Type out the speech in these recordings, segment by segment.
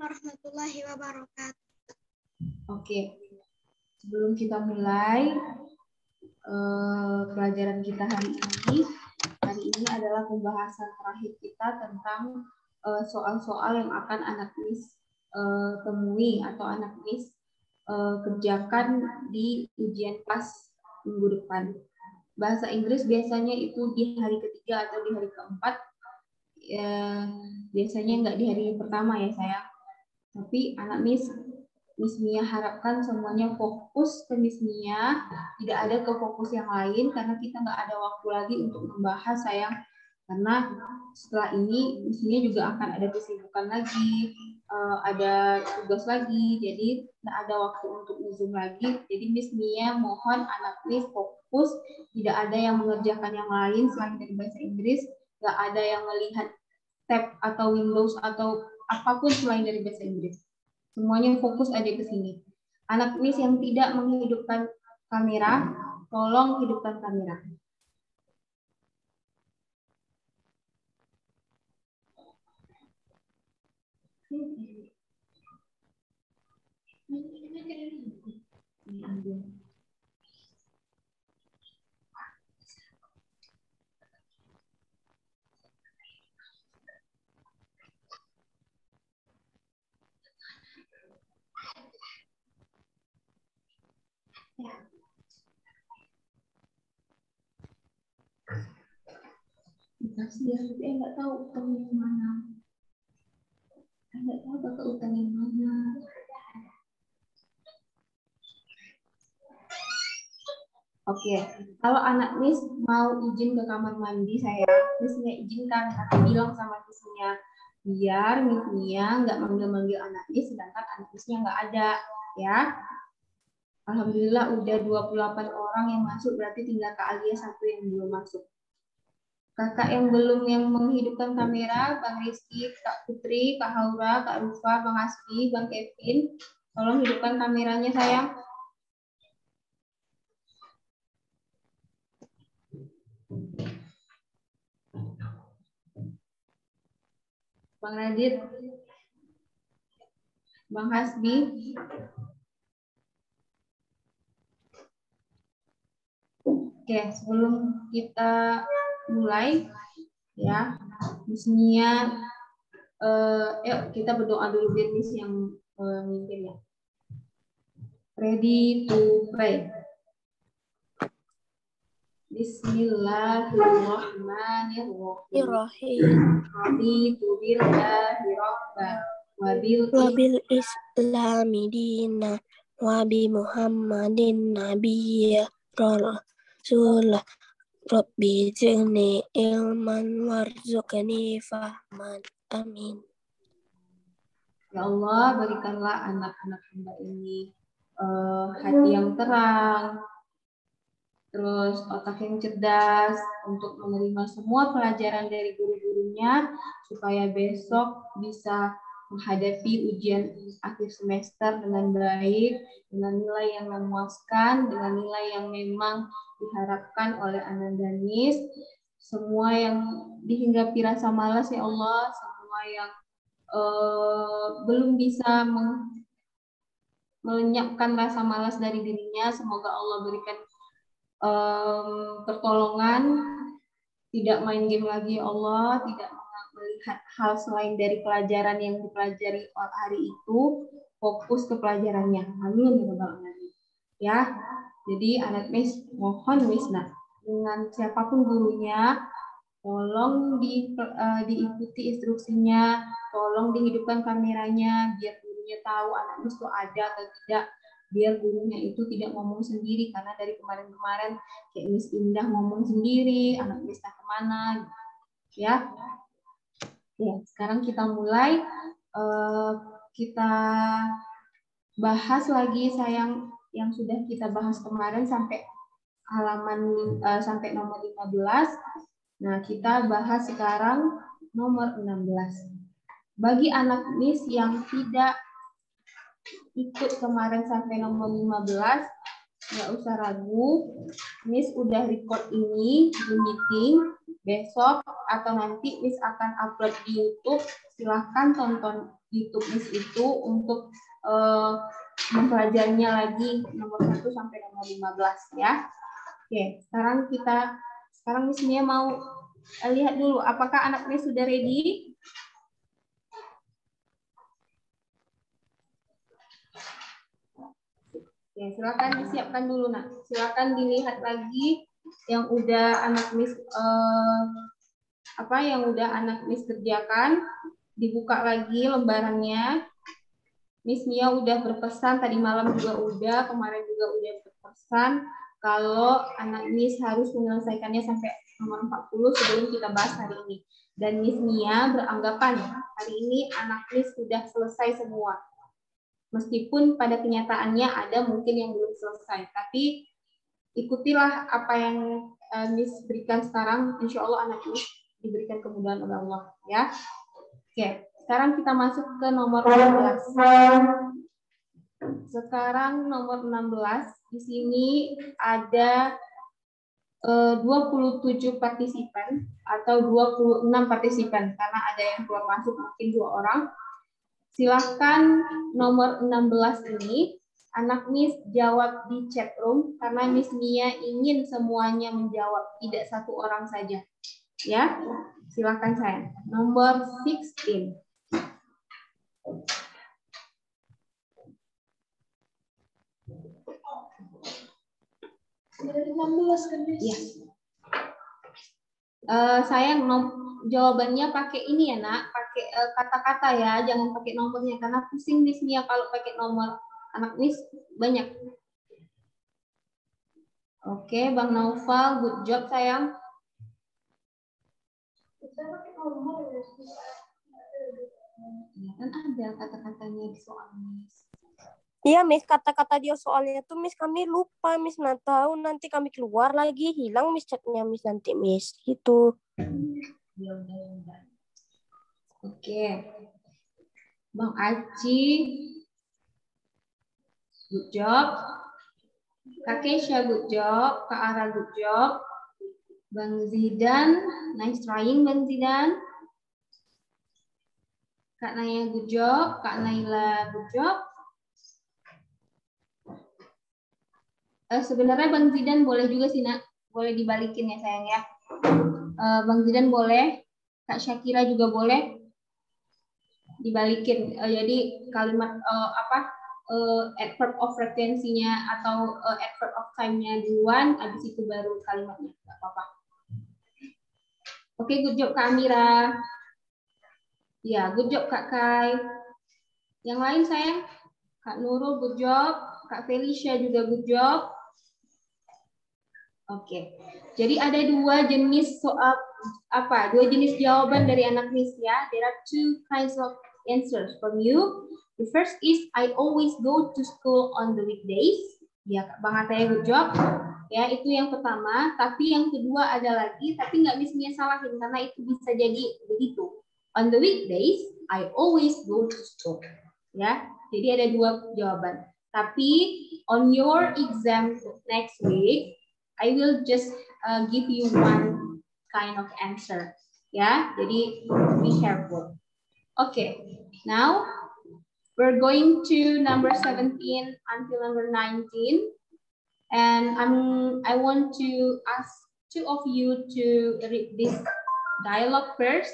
warahmatullahi wabarakatuh. Oke, sebelum kita mulai pelajaran kita hari ini adalah pembahasan terakhir kita tentang soal-soal yang akan anak Miss temui atau anak Miss kerjakan di ujian kelas minggu depan. Bahasa Inggris biasanya itu di hari ketiga atau di hari keempat, biasanya nggak di hari pertama ya sayang. Tapi anak Miss Mia harapkan semuanya fokus ke Miss Mia, tidak ada ke fokus yang lain karena kita nggak ada waktu lagi untuk membahas sayang. Karena setelah ini Miss Mia juga akan ada kesibukan lagi, ada tugas lagi, jadi nggak ada waktu untuk Zoom lagi. Jadi Miss Mia mohon anak Miss fokus, tidak ada yang mengerjakan yang lain selain dari bahasa Inggris, nggak ada yang melihat tab atau Windows atau apapun selain dari bahasa Inggris. Semuanya fokus aja ke sini. Anak Miss yang tidak menghidupkan kamera, tolong hidupkan kamera. Dikasih ya, tapi nggak tahu utang yang mana. Nggak tahu kakak utang yang mana. Oke, kalau anak Miss mau izin ke kamar mandi saya, Missnya izinkan, tapi bilang sama Missnya, biar Missnya nggak manggil-manggil anak Miss, sedangkan anak Missnya nggak ada, ya. Alhamdulillah udah 28 orang yang masuk, berarti tinggal Kak Alia satu yang belum masuk. Kakak yang belum yang menghidupkan kamera, Bang Rizky, Kak Putri, Kak Haura, Kak Rufa, Bang Hasbi, Bang Kevin, tolong hidupkan kameranya sayang. Bang Radit, Bang Hasbi. Oke, sebelum kita mulai, ya, Miss-nya, yuk kita berdoa dulu biar Miss yang memimpin ya. Ready to pray. Bismillahirrahmanirrahim. Raditu billahi rabban wabil islami dina wabi Muhammadin nabiyya rasulah Rabbi zidni ilman warzuqni fahman. Amin. Ya Allah, berikanlah anak-anak hamba ini hati yang terang, terus otak yang cerdas untuk menerima semua pelajaran dari guru-gurunya, supaya besok bisa menghadapi ujian akhir semester dengan baik, dengan nilai yang memuaskan, dengan nilai yang memang diharapkan oleh Ananda Miss. Semua yang dihinggapi rasa malas ya Allah, semua yang belum bisa melenyapkan rasa malas dari dirinya, semoga Allah berikan pertolongan, tidak main game lagi ya Allah, tidak melihat hal selain dari pelajaran yang dipelajari hari itu, fokus ke pelajarannya. Amin ya rabbal alamin. Ya, jadi anak Miss mohon Miss dengan siapapun gurunya, tolong diikuti instruksinya, tolong dihidupkan kameranya biar gurunya tahu anak Miss itu ada atau tidak, biar gurunya itu tidak ngomong sendiri, karena dari kemarin-kemarin kayak Miss Indah ngomong sendiri, anak Miss kemana, ya. Oke, sekarang kita mulai, kita bahas lagi sayang yang sudah kita bahas kemarin sampai halaman sampai nomor 15. Nah, kita bahas sekarang nomor 16. Bagi anak Miss yang tidak ikut kemarin sampai nomor 15, nggak usah ragu, Miss udah record ini di meeting, besok atau nanti Miss akan upload di YouTube. silahkan tonton YouTube Miss itu untuk mempelajarinya lagi nomor 1 sampai nomor 15 ya. Oke, sekarang Miss Mia mau lihat dulu apakah anak Miss sudah ready? Ya, silakan disiapkan dulu nak. Silakan dilihat lagi yang udah anak Miss kerjakan, dibuka lagi lembarannya. Miss Mia udah berpesan tadi malam juga udah, kemarin juga udah berpesan kalau anak Miss harus menyelesaikannya sampai nomor 40 sebelum kita bahas hari ini. Dan Miss Mia beranggapan hari ini anak Miss sudah selesai semua. Meskipun pada kenyataannya ada mungkin yang belum selesai, tapi ikutilah apa yang Miss berikan sekarang, insya Allah anak Miss diberikan kemudahan oleh Allah ya. Oke, sekarang kita masuk ke nomor 16. Sekarang nomor 16 di sini ada 27 partisipan atau 26 partisipan karena ada yang keluar masuk mungkin 2 orang. Silahkan nomor 16 ini anak Miss jawab di chat room karena Miss Mia ingin semuanya menjawab, tidak satu orang saja. Ya, silahkan saya. Nomor 16. Dari 16 kan, Miss? Iya. Sayang, jawabannya pakai ini ya nak, pakai kata-kata ya, jangan pakai nomornya karena pusing Miss Mia kalau pakai nomor. Anak Miss banyak. Oke, Bang Naufal, good job sayang. Ya kan ada kata-katanya di soal Miss. Iya, Miss, kata-kata dia soalnya tuh Miss kami lupa, Miss nggak tahu nanti kami keluar lagi hilang Miss chatnya Miss nanti Miss gitu. Ya udah. Oke. Bang Aci, good job. Kak Kesha, good job. Kak Ara, good job. Bang Zidan, nice trying Bang Zidan. Kak Naya, good job. Kak Naila, good job. Sebenarnya Bang Zidan boleh juga sih nak, boleh dibalikin ya sayang ya. Bang Zidan boleh, Kak Syakira juga boleh dibalikin. Jadi kalimat adverb of frekuensinya atau adverb of time-nya duluan, habis itu baru kalimatnya, nggak apa-apa. Oke, good job Kak Amira. Ya, good job Kak Kai. Yang lain sayang, Kak Nurul good job, Kak Felicia juga good job. Oke, jadi ada 2 jenis soal dua jenis jawaban dari anak Miss ya. There are 2 kinds of answers from you. The first is I always go to school on the weekdays. Ya, Bang Ataya good job. Ya, itu yang pertama. Tapi yang kedua ada lagi, tapi nggak Miss Mia salahin karena itu bisa jadi begitu. On the weekdays, I always go to school. Ya, jadi ada 2 jawaban. Tapi on your exam next week, I will just give you one kind of answer. Ya, jadi be careful. Okay, now we're going to number 17 until number 19. And I want to ask 2 of you to read this dialogue first.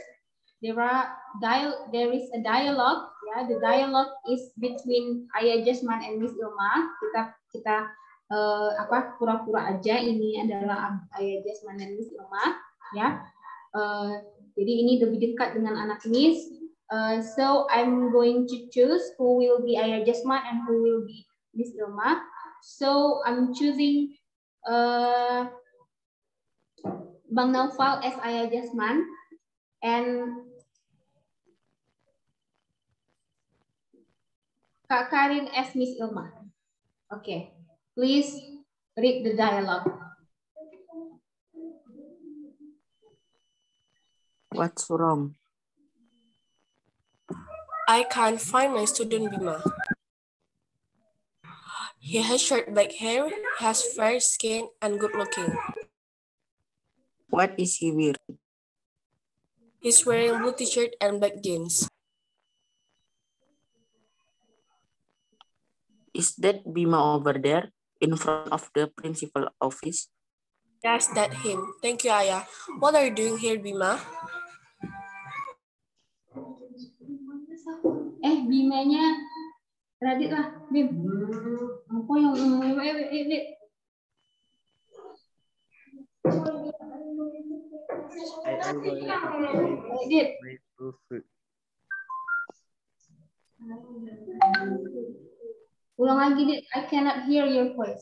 There is a dialogue. Ya, the dialogue is between Ayah Jasman and Miss Ilma. Kita pura-pura aja ini adalah Ayah Jasman dan Miss Ilma. Ya, jadi ini lebih dekat dengan anak Miss. So I'm going to choose who will be Ayah Jasman and who will be Miss Ilma. So I'm choosing Bang Naufal as Ayah Jasman and Kak Karin as Miss Ilma. Okay, please read the dialogue. What's wrong? I can't find my student Bima. He has short black hair, has fair skin, and good looking. What is he wearing? He's wearing blue t-shirt and black jeans. Is that Bima over there in front of the principal office? Yes, that him. Thank you, Ayah. What are you doing here, Bima? Bimanya Radit lah, Bim. Apa yang I am going to play my Bluetooth. Ulang lagi, Dit. I cannot hear your voice.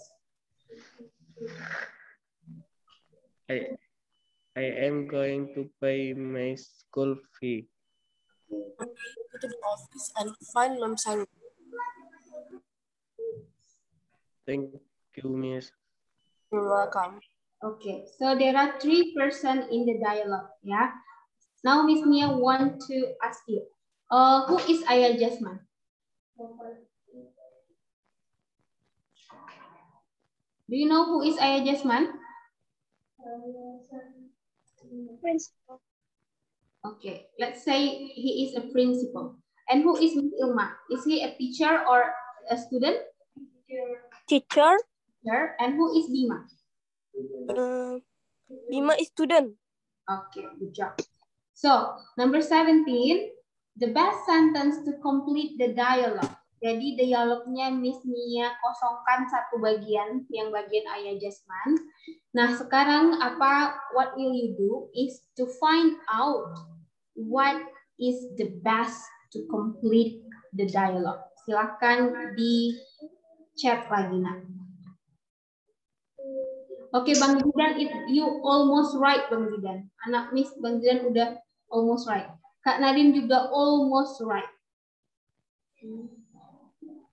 I am going to pay my school fee. Go to the office and find Ma'am Sani. Thank you, Miss. You're welcome. Okay, so there are 3 persons in the dialogue, yeah. Now Miss Mia want to ask you, who is Ayah Jasmine? Do you know who is Ayah Jasmine? Principal. Okay, let's say he is a principal. And who is Miss Ilma? Is he a teacher or a student? Teacher. And who is Bima? Bima is student. Okay, good job. So, number 17, the best sentence to complete the dialogue. Jadi dialognya Miss Mia kosongkan satu bagian, yang bagian Ayah Jasmine. Nah, sekarang what will you do is to find out what is the best to complete the dialogue. Silakan di chat lagi, nak. Oke, Bang Zidan, you almost right, Bang Zidan. Anak Miss Bang Zidan udah almost right. Kak Nadine juga almost right.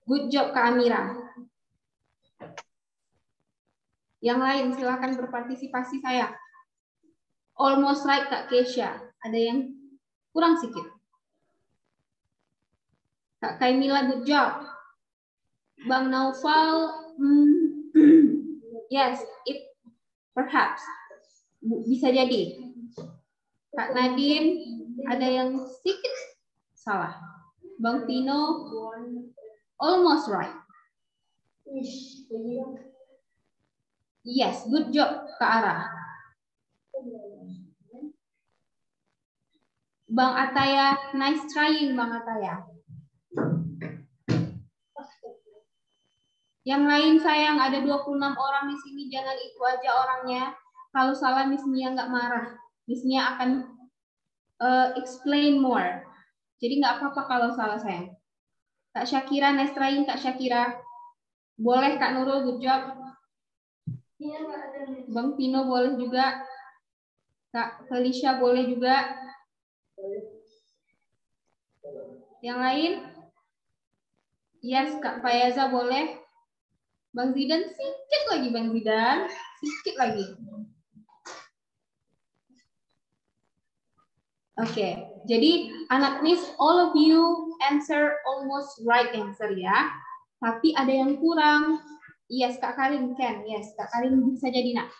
Good job, Kak Amira. Yang lain silakan berpartisipasi saya. Almost right, Kak Kesha. Ada yang kurang sedikit. Kak Kaimila, good job. Bang Naufal, yes, it perhaps bisa jadi. Kak Nadine, ada yang sedikit salah. Bang Pino, almost right. Yes, good job, Kak Ara. Bang Ataya, nice trying, Bang Ataya. Yang lain sayang, ada 26 orang di sini, jangan itu aja orangnya. Kalau salah Miss Mia nggak marah. Miss Mia akan explain more. Jadi nggak apa-apa kalau salah sayang. Kak Syakira, nice trying Kak Syakira. Boleh Kak Nurul, good job. Bang Pino boleh juga. Kak Felicia boleh juga. Yang lain? Yes, Kak Fayaza boleh. Bang Zidan, sedikit lagi Bang Zidan. Sedikit lagi. Oke, jadi anak Miss, all of you answer almost right answer ya. Tapi ada yang kurang. Yes, Kak Karin can. Yes, Kak Karin bisa jadi nak.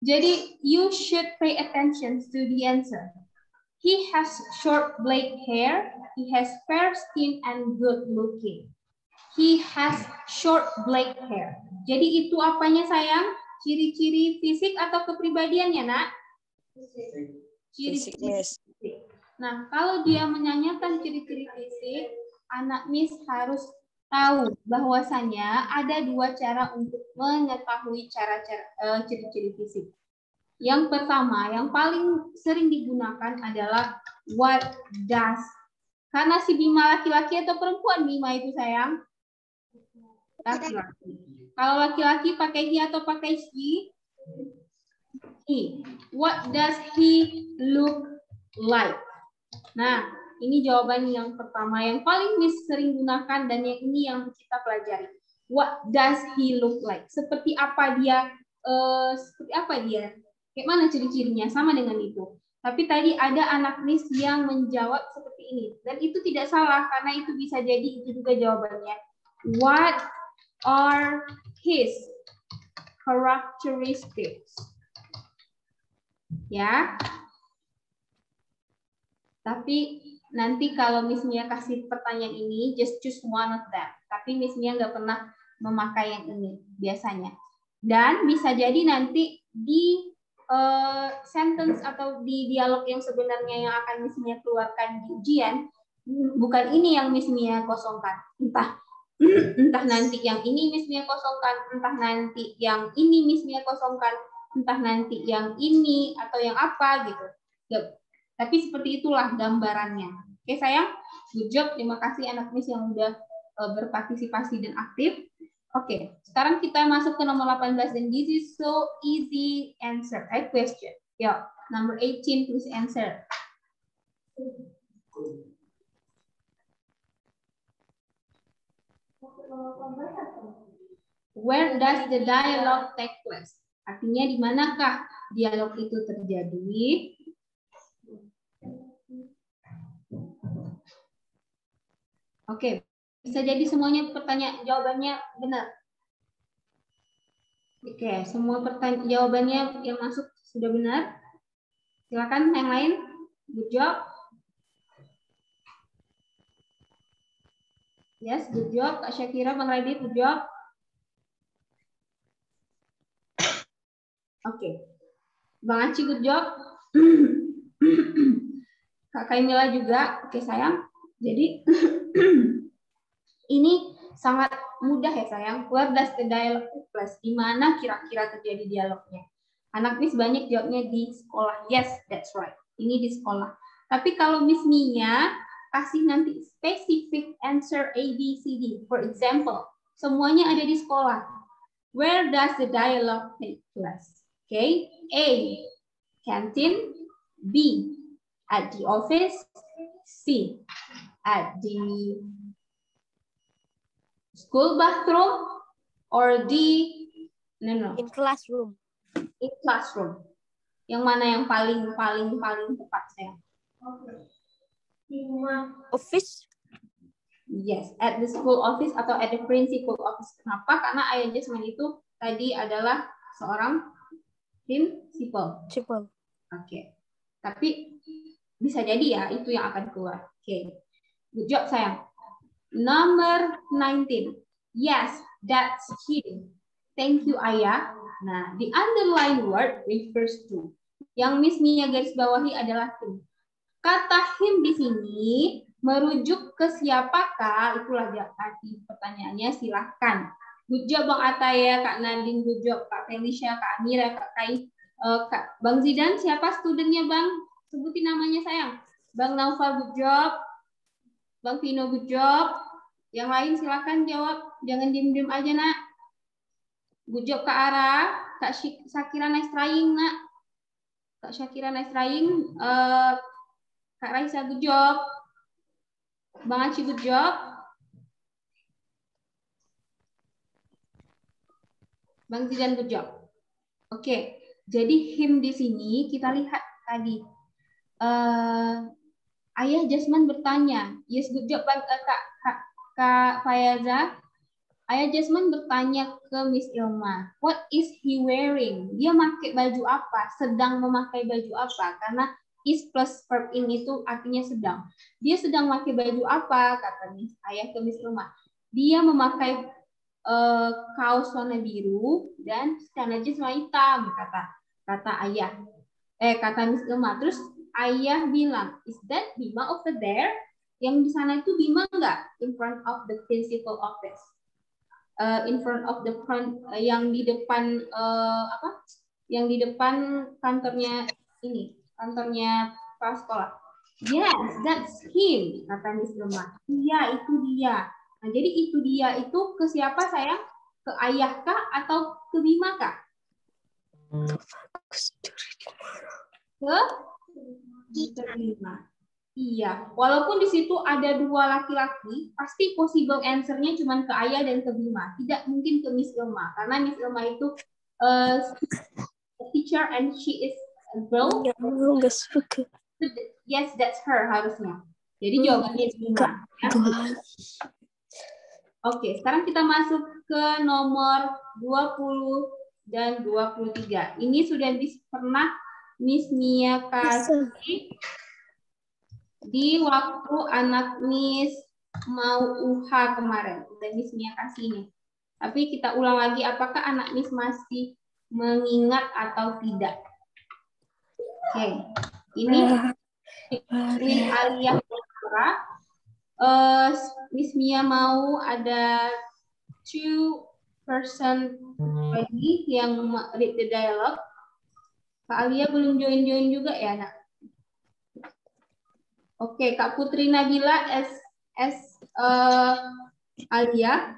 Jadi, you should pay attention to the answer. He has short black hair. He has fair skin and good looking. He has short black hair. Jadi itu apanya sayang? Ciri-ciri fisik atau kepribadiannya nak? Ciri-ciri fisik. Nah, kalau dia menanyakan ciri-ciri fisik, anak Miss harus tahu bahwasanya ada 2 cara untuk mengetahui ciri-ciri fisik. Yang pertama, yang paling sering digunakan adalah what does. Karena si Bima laki-laki atau perempuan Bima itu sayang? Laki-laki. Kalau laki-laki pakai he atau pakai she? He. What does he look like? Nah, ini jawaban yang pertama yang paling sering gunakan dan yang ini yang kita pelajari. What does he look like? Seperti apa dia? Kayak mana ciri-cirinya? Sama dengan itu. Tapi tadi ada anak Miss yang menjawab seperti ini dan itu tidak salah karena itu bisa jadi itu juga jawabannya. What are his characteristics? Ya. Tapi nanti kalau Miss Mia kasih pertanyaan ini, just choose one of them. Tapi Miss Mia nggak pernah memakai yang ini biasanya. Dan bisa jadi nanti di sentence atau di dialog yang sebenarnya yang akan Miss Mia keluarkan di ujian, bukan ini yang Miss Mia kosongkan. Entah nanti yang ini Miss Mia kosongkan, entah nanti yang ini Miss Mia kosongkan, entah nanti yang ini atau yang apa gitu. Tapi seperti itulah gambarannya. Oke sayang, good job. Terima kasih anak Miss yang udah berpartisipasi dan aktif. Oke, sekarang kita masuk ke nomor 18 dan this is so easy answer. Question. Yo, number 18 please answer. Where does the dialogue take place? Artinya di manakah dialog itu terjadi? Oke, bisa jadi semuanya pertanyaan jawabannya benar. Oke, semua pertanyaan jawabannya yang masuk sudah benar. Silakan yang lain. Good job. Yes, good job. Kak Syakira, Bang Radit, good job. Oke. Bang Aci, good job. Kak Kaimila juga. Oke, sayang. Jadi ini sangat mudah ya sayang. Where does the dialogue take place? Di mana kira-kira terjadi dialognya? Anak Miss banyak jawabnya di sekolah. Yes, that's right. Ini di sekolah. Tapi kalau Miss Mia kasih nanti specific answer A, B, C, D. For example, semuanya ada di sekolah. Where does the dialogue take place? Okay, A, canteen. B, at the office. C, at the school bathroom. Or D, no. In classroom. In classroom. Yang mana yang paling tepat saya? Office. Yes, at the school office atau at the principal office. Kenapa? Karena Ayah Jasmine itu tadi adalah seorang principal. Oke. Tapi bisa jadi ya itu yang akan keluar. Oke. Good job sayang. Number 19. Yes, that's him. Thank you Ayah. Nah, the underlined word refers to. Yang Miss Mia garis bawahi adalah him. Kata him di sini merujuk ke siapakah? Itulah arti pertanyaannya. Silahkan. Good job Bang Ataya, Kak Nadine, good job Kak Felicia, Kak Amira, Kak Kai, Kak Bang Zidan. Siapa studennya Bang? Sebutin namanya sayang. Bang Naufal, good job. Bang Vino, good job. Yang lain silakan jawab. Jangan diem-diem aja nak. Good job Kak Ara, Kak Syakira nice trying nak. Kak Syakira nice trying. Kak Raisa good job. Bang Aci good job. Bang Zidan good job. Oke, jadi him di sini kita lihat tadi. Ayah Jasmine bertanya. Yes, good job Bang Kak Fayaza. Ayah Jasmine bertanya ke Miss Ilma, what is he wearing? Dia pakai baju apa? Sedang memakai baju apa? Karena is plus verb in itu artinya sedang. Dia sedang memakai baju apa? Kata Ayah ke Miss Ilma. Dia memakai kaos warna biru dan celana jeans warna hitam, kata Ayah. Kata Miss Ilma. Terus Ayah bilang, is that Bima over there? Yang di sana itu Bima enggak? In front of the principal office. In front of the front yang di depan Yang di depan kantornya ini, kantornya kepala sekolah. Yes, that's him, kata Miss Ilma. Iya, itu dia. Nah, jadi itu dia itu ke siapa sayang? Ke Ayah kah atau ke Bima kah? Ke Bima. Iya, walaupun di situ ada dua laki-laki, pasti possible answer-nya cuma ke Ayah dan ke Bima. Tidak mungkin ke Miss Ilma, karena Miss Ilma itu a teacher and she is a girl. Nggak suka. Yes, that's her harusnya. Jadi jawabannya Bima. Ya. Oke, sekarang kita masuk ke nomor 20 dan 23. Ini sudah pernah Miss Mia kasih di waktu anak Miss mau UH kemarin. Udah Miss Mia kasih ini. Tapi kita ulang lagi, apakah anak Miss masih mengingat atau tidak? Oke, ini Alia Putra. Miss Mia mau ada 2 person lagi yang read the dialogue. Kak Alia belum join juga ya, nak? Oke, Kak Putri Nabila Alia.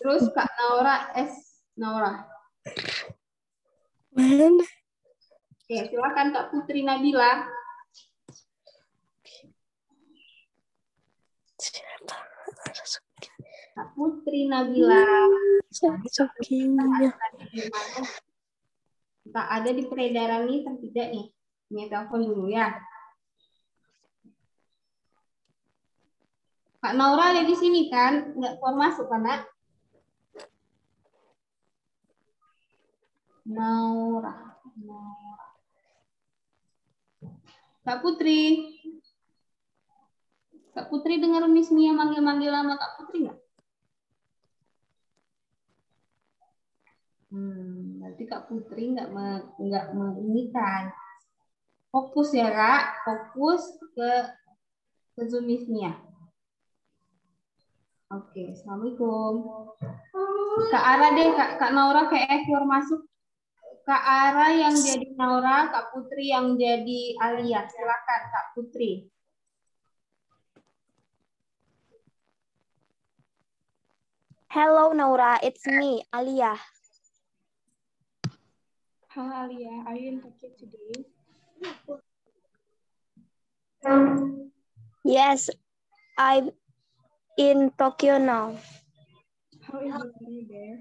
Terus Kak Naura Naura. Oke, silakan Kak Putri Nabila. Kak Putri Nabila. Tak ada di peredaran nih atau tidak nih? Ini telepon dulu ya. Kak Naura ada di sini kan? Nggak keluar masuk kan, Nak? Naura. Kak Putri. Kak Putri dengar Miss Mia manggil-manggil nama Kak Putri nggak? Berarti Kak Putri nggak menginginkan. Fokus ya Kak, fokus ke Zoom Miss Mia. Oke, assalamualaikum. Kak Ara deh, Kak Naura kayak keluar masuk. Kak Ara yang jadi Naura, Kak Putri yang jadi Alia. Silakan Kak Putri. Hello Naura, it's me, Alia. Hello, Alia. Are you in Tokyo today? Yes, I'm in Tokyo now. How is the weather there?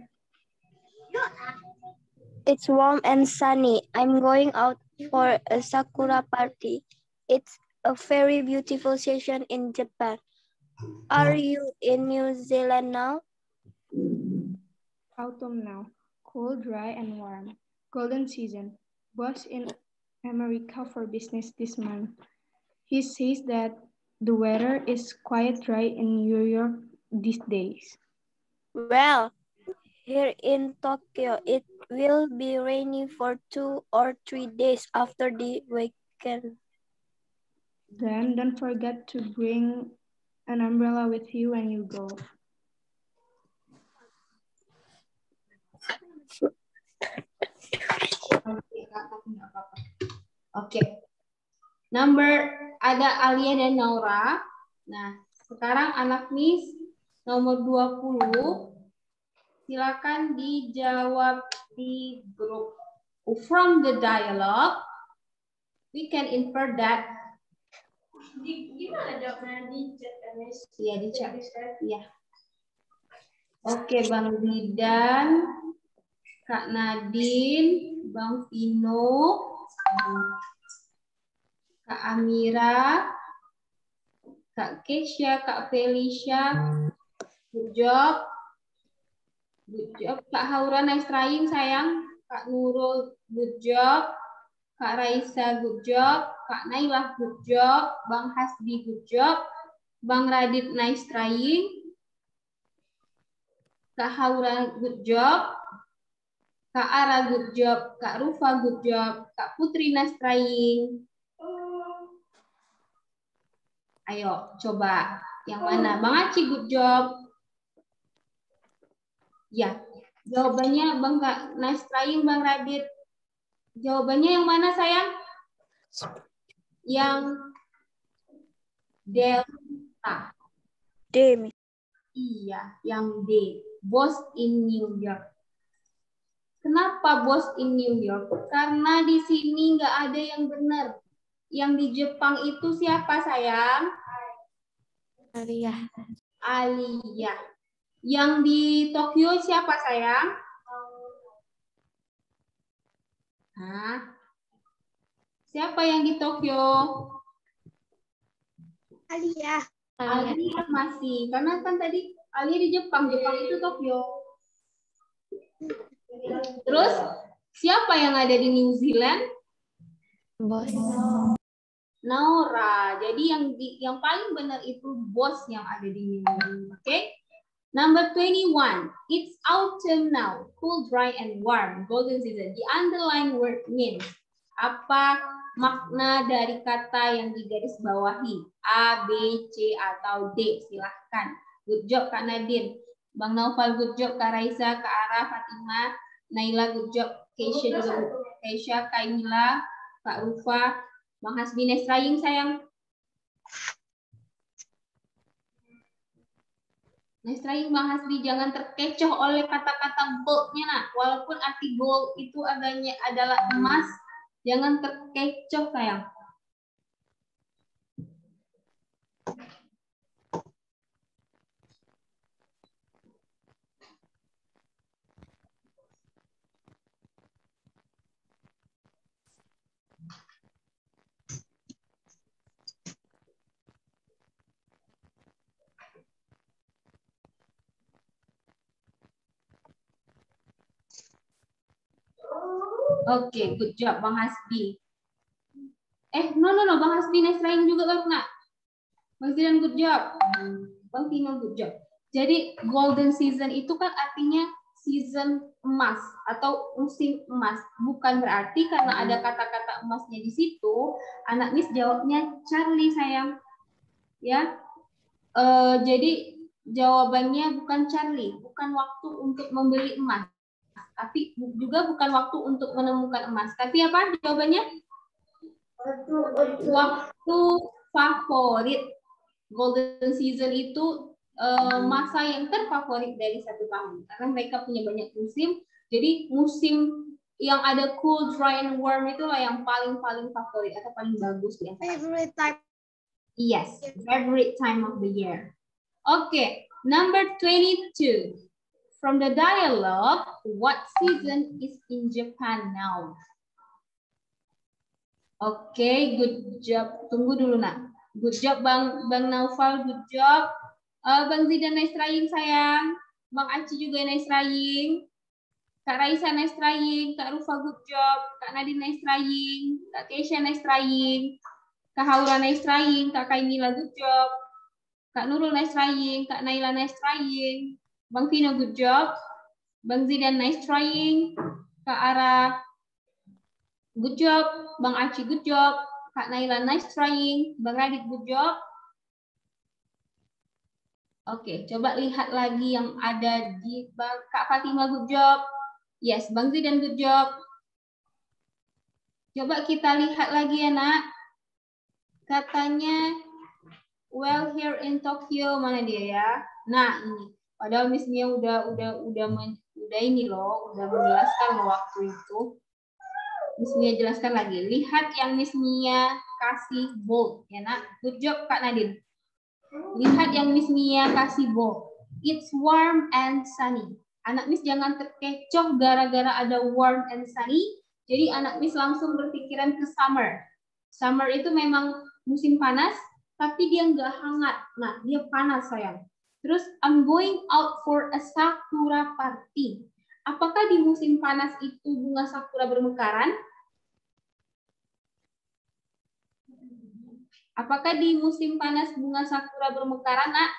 It's warm and sunny. I'm going out for a sakura party. It's a very beautiful season in Japan. Are you in New Zealand now? Autumn now. Cold, dry, and warm. Golden season. Boss in America for business this month. He says that the weather is quite dry in New York these days. Well, here in Tokyo, it will be rainy for 2 or 3 days after the weekend. Then don't forget to bring an umbrella with you when you go. Oke. Ada Alia dan Naura. Nah, sekarang anak Miss nomor 20. Silakan dijawab di grup. From the dialogue, we can infer that. Gimana jawabnya di chat, Miss? Iya, di chat. Iya. Oke, Bang Didan, Kak Nadine, Bang Vino, Kak Amira, Kak Kesha, Kak Felicia, good job. Good job. Kak Haura, nice trying sayang. Kak Nurul, good job. Kak Raisa, good job. Kak Nailah, good job. Bang Hasbi, good job. Bang Radit, nice trying. Kak Haura, good job. Kak Ara, good job. Kak Rufa, good job. Kak Putri, nice trying. Ayo, coba. Yang mana? Bang Aci, good job. Ya, jawabannya Bang nice trying Bang Radit. Jawabannya yang mana sayang? Yang Delta. D. Iya, yang D. Boss in New York. Kenapa boss in New York? Karena di sini nggak ada yang benar. Yang di Jepang itu siapa sayang? Alia. Alia. Yang di Tokyo siapa sayang? Hah? Siapa yang di Tokyo? Alia. Alia masih. Karena kan tadi Alia di Jepang. Jepang itu Tokyo. Terus siapa yang ada di New Zealand? Bos. Naura. Jadi yang paling benar itu bos yang ada di menu. Oke. Number 21. It's autumn now. Cool, dry, and warm. Golden season. The underlined word means. Apa makna dari kata yang digaris bawahi? A, B, C, atau D? Silahkan. Good job Kak Nadine. Bang Naufal, good job. Kak Raisa, Kak Ara, Fatima, Naila, good job. Keisha juga. Keisha, Kak Mila, Kak Rufa, Bang Hasbi, Nesraying sayang. Nesraying Bang Hasbi, jangan terkecoh oleh kata-kata gold-nya nak. Walaupun arti gold itu adanya adalah emas, jangan terkecoh sayang. Oke, good job Bang Hasbi. No, Bang Hasbi, Nesraying juga baru nak. Bang Zidan, good job. Bang Tino, good job. Jadi golden season itu kan artinya season emas atau musim emas. Bukan berarti karena ada kata-kata emasnya di situ, anak Miss jawabnya Charlie sayang. Ya, jadi jawabannya bukan Charlie, bukan waktu untuk membeli emas, tapi juga bukan waktu untuk menemukan emas. Tapi apa jawabannya? Waktu favorit. Golden season itu masa yang terfavorit dari satu tahun karena mereka punya banyak musim. Jadi musim yang ada cool, dry, and warm itulah yang paling favorit atau paling bagus ya. Favorite time. Yes, favorite time of the year. Okay, number 22. From the dialogue, what season is in Japan now? Okay, good job. Tunggu dulu nak. Good job Bang Naufal, good job. Bang Zidan Nesraying sayang. Bang Aci juga Nesraying. Kak Raisa Nesraying. Kak Rufa, good job. Kak Nadine Nesraying. Kak Keisha Nesraying. Kak Haura Nesraying. Kak Kaimila, good job. Kak Nurul Nesraying. Kak Naila Nesraying. Bang Tino, good job. Bang Zidan Nesraying. Kak Ara, good job. Bang Aci, good job. Kak Naila, nice trying. Bang Radit, good job. Oke, coba lihat lagi yang ada di Kak Fatima, good job. Yes, Bang Zidan, good job. Coba kita lihat lagi ya nak. Katanya, well here in Tokyo, mana dia ya? Nah ini, padahal Miss Mia udah ini loh, udah menjelaskan waktu itu. Miss Mia jelaskan lagi. Lihat yang Miss Mia kasih bold, ya nak. Good job Kak Nadine. Lihat yang Miss Mia kasih bold. It's warm and sunny. Anak Miss jangan terkecoh gara-gara ada warm and sunny. Jadi anak Miss langsung berpikiran ke summer. Summer itu memang musim panas, tapi dia nggak hangat. Nah, dia panas sayang. Terus I'm going out for a sakura party. Apakah di musim panas itu bunga sakura bermekaran? Apakah di musim panas bunga sakura bermekaran, nak?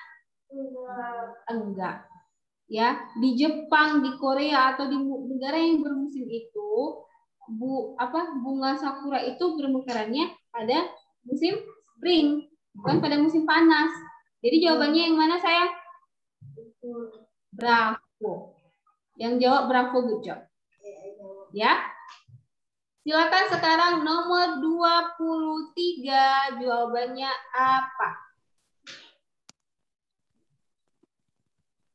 Enggak. Ya, di Jepang, di Korea atau di negara yang bermusim itu, bunga sakura itu bermekarannya pada musim spring, bukan pada musim panas. Jadi jawabannya yang mana sayang? Bravo. Yang jawab bravo, good job. Ya. Silakan sekarang nomor 23, jawabannya apa?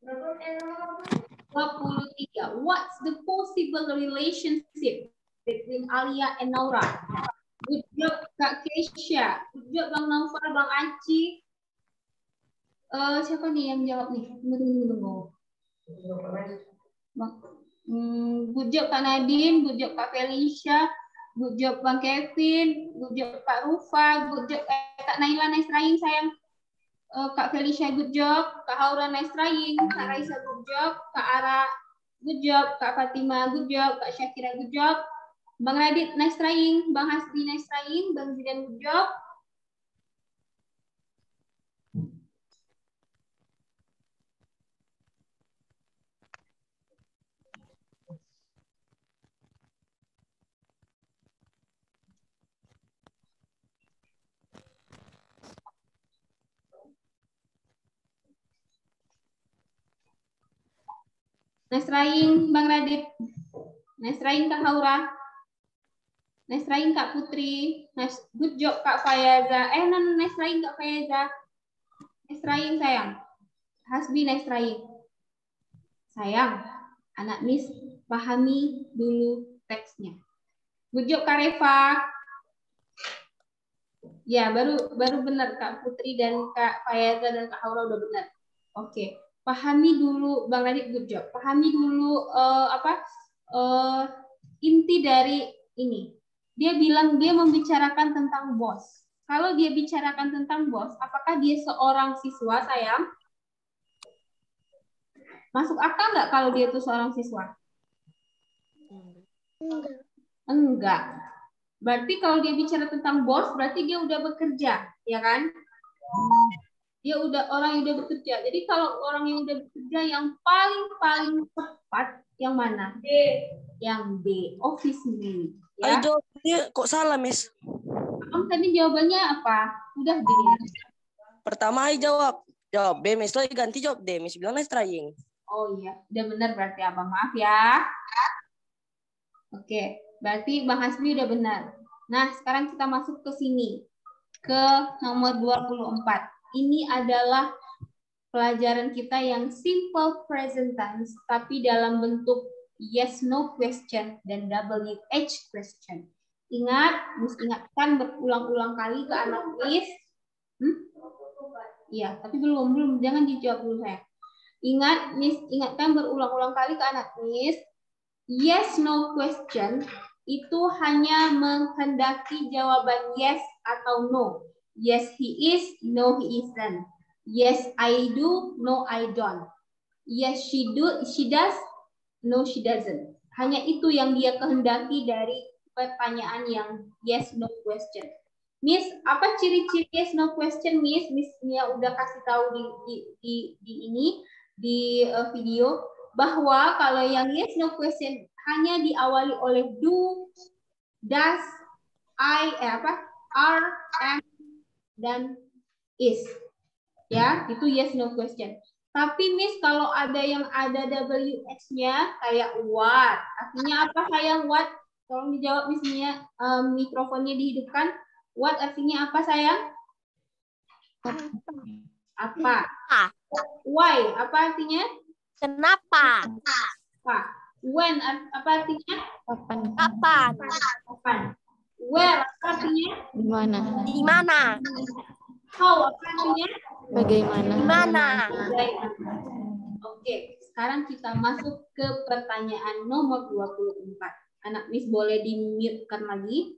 23. What's the possible relationship between Alia and Naura? Good job Kak Keisha. Good job Bang Naufal, Bang Aci. Siapa nih yang jawab nih? Tunggu. Good job Kak Nadine, good job Kak Felicia, good job Bang Kevin, good job Kak Rufa, good job Kak Naila, nice trying sayang. Kak Felicia, good job. Kak Haura, nice trying. Kak Raisa, good job. Kak Ara, good job. Kak Fatima, good job. Kak Syakira, good job. Bang Radit, nice trying. Bang Hasbi, nice trying. Bang Zidan, good job. Nice trying Bang Radit. Nice trying Kak Haura. Nice trying Kak Putri. Nice, good job Kak Fayaza. Nice trying Kak Fayaza. Nice trying sayang. Hasbi nice trying. Sayang, anak Miss pahami dulu teksnya. Good job Kak Reva. Ya, baru benar Kak Putri dan Kak Fayaza dan Kak Haura udah benar. Oke. Pahami dulu Bang Radit, good job. Pahami dulu inti dari ini. Dia bilang dia membicarakan tentang bos. Kalau dia bicarakan tentang bos, apakah dia seorang siswa, sayang? Masuk akal nggak kalau dia itu seorang siswa? Enggak. Berarti kalau dia bicara tentang bos, berarti dia udah bekerja, ya kan? Dia udah orang yang udah bekerja. Jadi kalau orang yang udah bekerja yang paling tepat yang mana? D. Yang D, office manager. Ya. Ayo jawabnya kok salah, Miss? Kamu tadi jawabannya apa? Udah D. Pertama ayo jawab B, Miss. Lagi ganti jawab D, Miss bilang nice trying. Oh iya, udah benar berarti Abang. Maaf ya. Oke, berarti Bang Hasbi udah benar. Nah, sekarang kita masuk ke sini. Ke nomor 24. Ini adalah pelajaran kita yang simple present tense, tapi dalam bentuk yes, no question, dan WH question. Ingat, Miss ingatkan berulang-ulang kali ke anak Miss. Iya, tapi belum, jangan dijawab dulu saya. Ingat, Miss ingatkan berulang-ulang kali ke anak Miss. Yes, no question itu hanya menghendaki jawaban yes atau no. Yes, he is, no, he isn't. Yes, I do, no, I don't. Yes, she does, no, she doesn't. Hanya itu yang dia kehendaki dari pertanyaan yang yes, no question. Miss, apa ciri-ciri yes, no question, Miss? Miss Mia udah kasih tahu di video bahwa kalau yang yes, no question hanya diawali oleh do, does, are, am, dan is. Ya, itu yes, no question. Tapi Miss, kalau ada yang ada WH-nya kayak what, artinya apa sayang? What? Tolong dijawab Miss Mia, mikrofonnya dihidupkan. What artinya apa sayang? Apa? Why? Apa artinya? Kenapa? Apa? When? Apa artinya? Kapan? Kapan? Where? Apa artinya? Di mana? Di mana? How? Apa artinya? Bagaimana? Di mana? Oke, sekarang kita masuk ke pertanyaan nomor 24. Anak Miss boleh di-mute-kan lagi.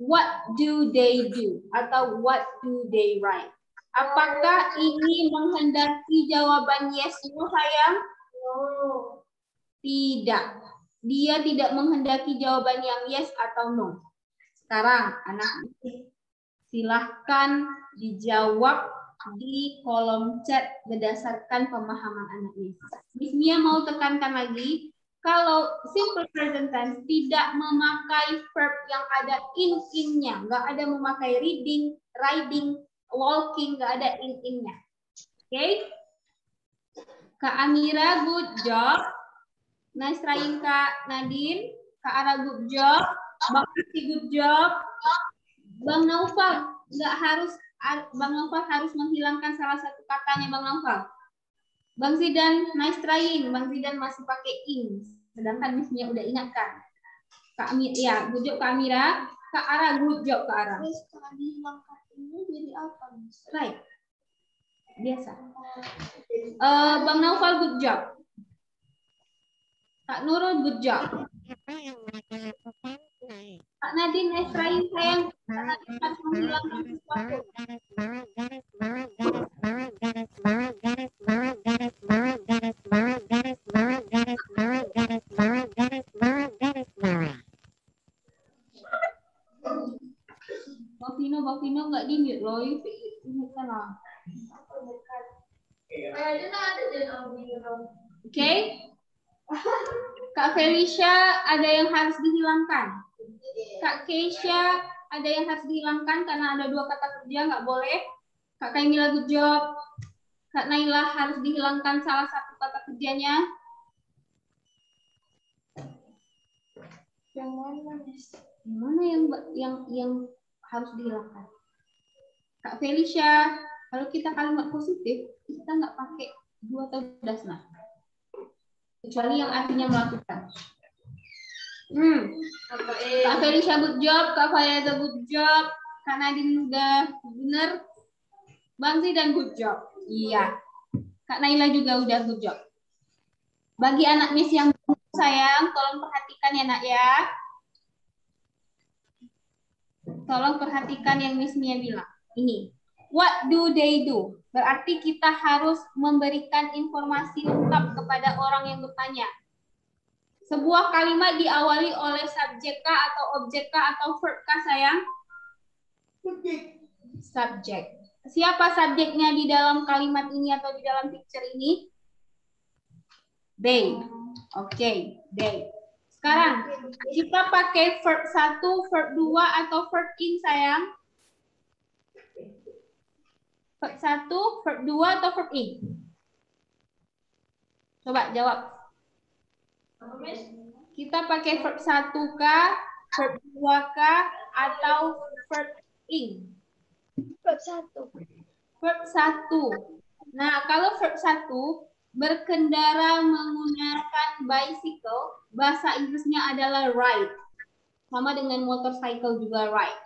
What do they do? Atau what do they write? Apakah ini menghendaki jawaban yes, no, sayang? No. Tidak. Dia tidak menghendaki jawaban yang yes atau no. Sekarang, anak Miss, silahkan dijawab di kolom chat berdasarkan pemahaman anak Miss. Miss Mia mau tekankan lagi, kalau simple present tense tidak memakai verb yang ada in-nya, nggak ada memakai reading, riding, walking, nggak ada in-nya. Oke? Kak Amira, good job. Nice trying Kak Nadine. Kak Ara, good job. Bang Rizky, good job. Bang Naufal, Bang Naufal harus menghilangkan salah satu katanya Bang Naufal. Bang Zidan, nice trying. Bang Zidan masih pakai in. Sedangkan Miss-nya udah ingatkan. Kak Amira, ya, good job Kak Amira. Kak Ara, good job Kak Ara. Miss, kalau dihilangkan ini jadi apa, Miss? Right. Biasa. Bang Naufal, good job. Kak Nurul, good job. Kak Nadine, nice trying sayang. Kak Nadine harus menghilangkan sesuatu. Bang Vino nggak di-mute loh. Ini lah. Oke. Kak Felicia, ada yang harus dihilangkan. Kak Keisha, ada yang harus dihilangkan karena ada 2 kata kerja, nggak boleh. Kak Kaimila, good job. Kak Naila, harus dihilangkan salah satu kata kerjanya. Yang mana, Miss? Yang mana yang harus dihilangkan? Kak Felicia, kalau kita kalimat positif, kita nggak pakai do atau does not. Kecuali yang artinya melakukan. Kak Felicia good job, Kak Fayaza good job, Kak Nadine udah bener, Bang Zidan good job. Iya. Kak Naila juga udah good job. Bagi anak Miss yang sayang, tolong perhatikan ya nak ya. Tolong perhatikan yang Miss Mia bilang. Ini, what do they do? Berarti kita harus memberikan informasi lengkap kepada orang yang bertanya. Sebuah kalimat diawali oleh subjek kah atau objek kah atau verb kah sayang? Subjek. Siapa subjeknya di dalam kalimat ini atau di dalam picture ini? They. Oke, they. Sekarang kita pakai verb 1, verb 2 atau verb ing sayang? Verb 1, verb 2 atau verb ing? Coba jawab. Kita pakai verb 1 kah, verb 2 kah, atau verb ing? Verb 1. Verb 1. Nah, kalau verb 1, berkendara menggunakan bicycle, bahasa Inggrisnya adalah ride. Sama dengan motorcycle juga ride.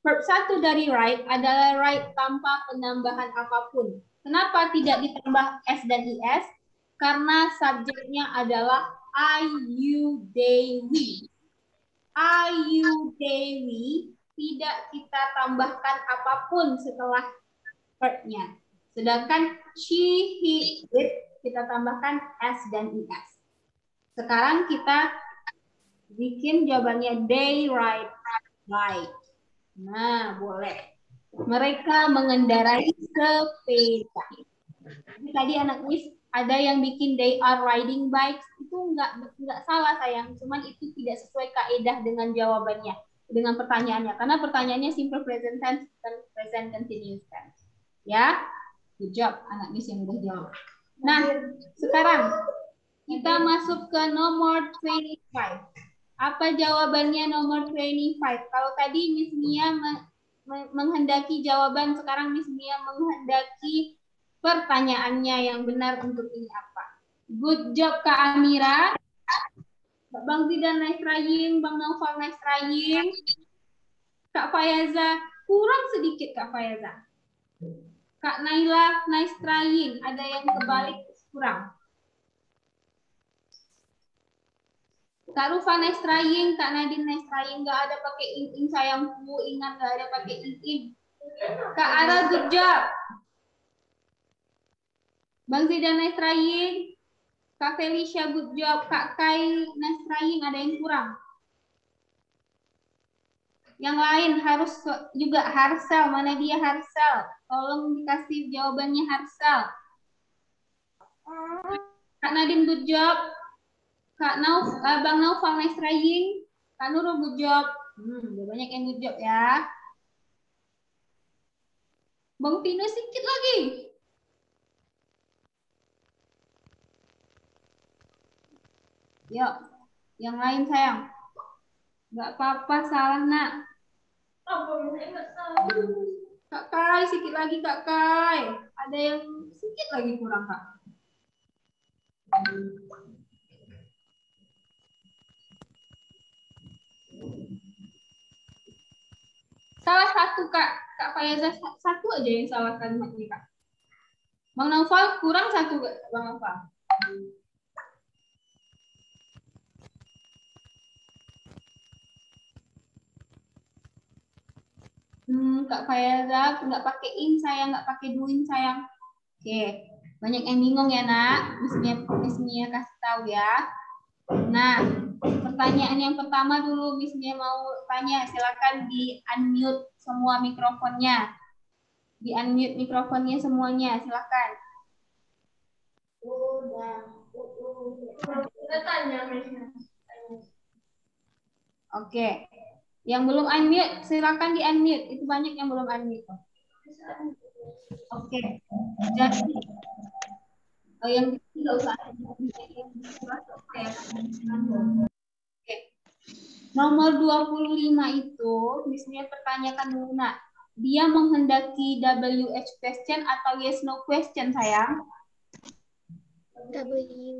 Verb 1 dari ride adalah ride tanpa penambahan apapun. Kenapa tidak ditambah S dan IS? Karena subjeknya adalah I, you, they, we. I, you, they, we. Tidak kita tambahkan apapun setelah verbnya. Sedangkan she, he, it, kita tambahkan S dan IS. Sekarang kita bikin jawabannya they ride bike. Nah, boleh. Mereka mengendarai sepeda. Jadi tadi anak Miss ada yang bikin they are riding bikes, itu nggak salah sayang, cuman itu tidak sesuai kaidah dengan jawabannya, dengan pertanyaannya, karena pertanyaannya simple present tense dan present continuous tense. Ya, good job anak Miss yang udah jawab. Nah, sekarang kita masuk ke nomor 25. Apa jawabannya nomor 25? Kalau tadi Miss Mia menghendaki jawaban, sekarang Miss Mia menghendaki pertanyaannya yang benar untuk ini apa? Good job Kak Amira. Bang Zidan nice trying, Bang Naufal nice trying. Kak Fayaza kurang sedikit Kak Fayaza. Kak Naila nice trying, ada yang kebalik kurang. Kak Rufa nice trying, Kak Nadine nice trying, nggak ada pakai ing sayangku, ingat nggak ada pakai ing. Kak Ara good job. Bang Zidan nice trying. Kak Felicia good job. Kak Kai nice trying, ada yang kurang. Yang lain harus juga Harsel. Mana dia Harsel? Tolong dikasih jawabannya Harsel. Kak Nadine good job. Bang Naufal nice trying. Kak Nurul good job. Udah banyak yang good job ya. Bang Tino sedikit lagi. Yuk, yang lain sayang. Nggak apa-apa, salah nak. Kak Kai, sedikit lagi Kak Kai. Ada yang sedikit lagi kurang Kak. Salah satu Kak. Kak Fayaza satu aja yang salah kalimat ini Kak. Bang Naufal kurang satu Bang Naufal. Kak Fayaza nggak pakai in sayang, nggak pakai doing sayang. Oke, banyak yang bingung ya nak. Miss Mia kasih tahu ya. Nah, pertanyaan yang pertama dulu Miss Mia mau tanya, silakan di unmute semua mikrofonnya. Di unmute mikrofonnya semuanya, silakan. Udah tanya Miss. Oke. Yang belum unmute, silakan di unmute. Itu banyak yang belum unmute. Oke. Jadi, yang nggak usah. Oke. Nomor 25 itu, misalnya pertanyakan dulu, nak. Dia menghendaki WH question atau yes no question, sayang? W.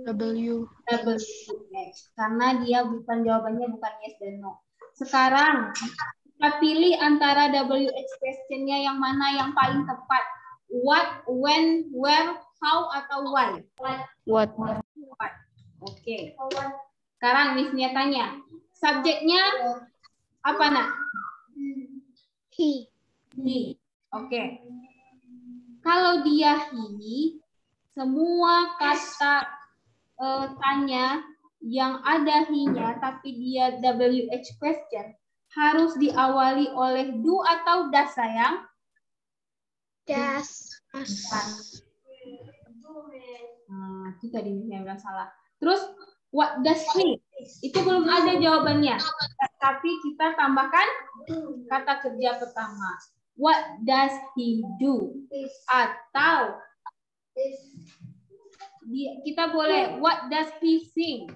WH. Karena dia jawabannya bukan yes dan no. Sekarang, kita pilih antara WH question-nya yang mana yang paling tepat. What, when, where, how, atau why? What? Oke. Sekarang Miss Nia tanya, subjeknya apa, nak? He. He. Oke. Kalau dia he, semua kata tanya yang ada he-nya tapi dia WH question harus diawali oleh do atau does, sayang? Does. Nah, itu tadi saya bilang salah. Terus what does he? Itu belum ada jawabannya. Tapi kita tambahkan kata kerja pertama. What does he do? Atau kita boleh what does he sing?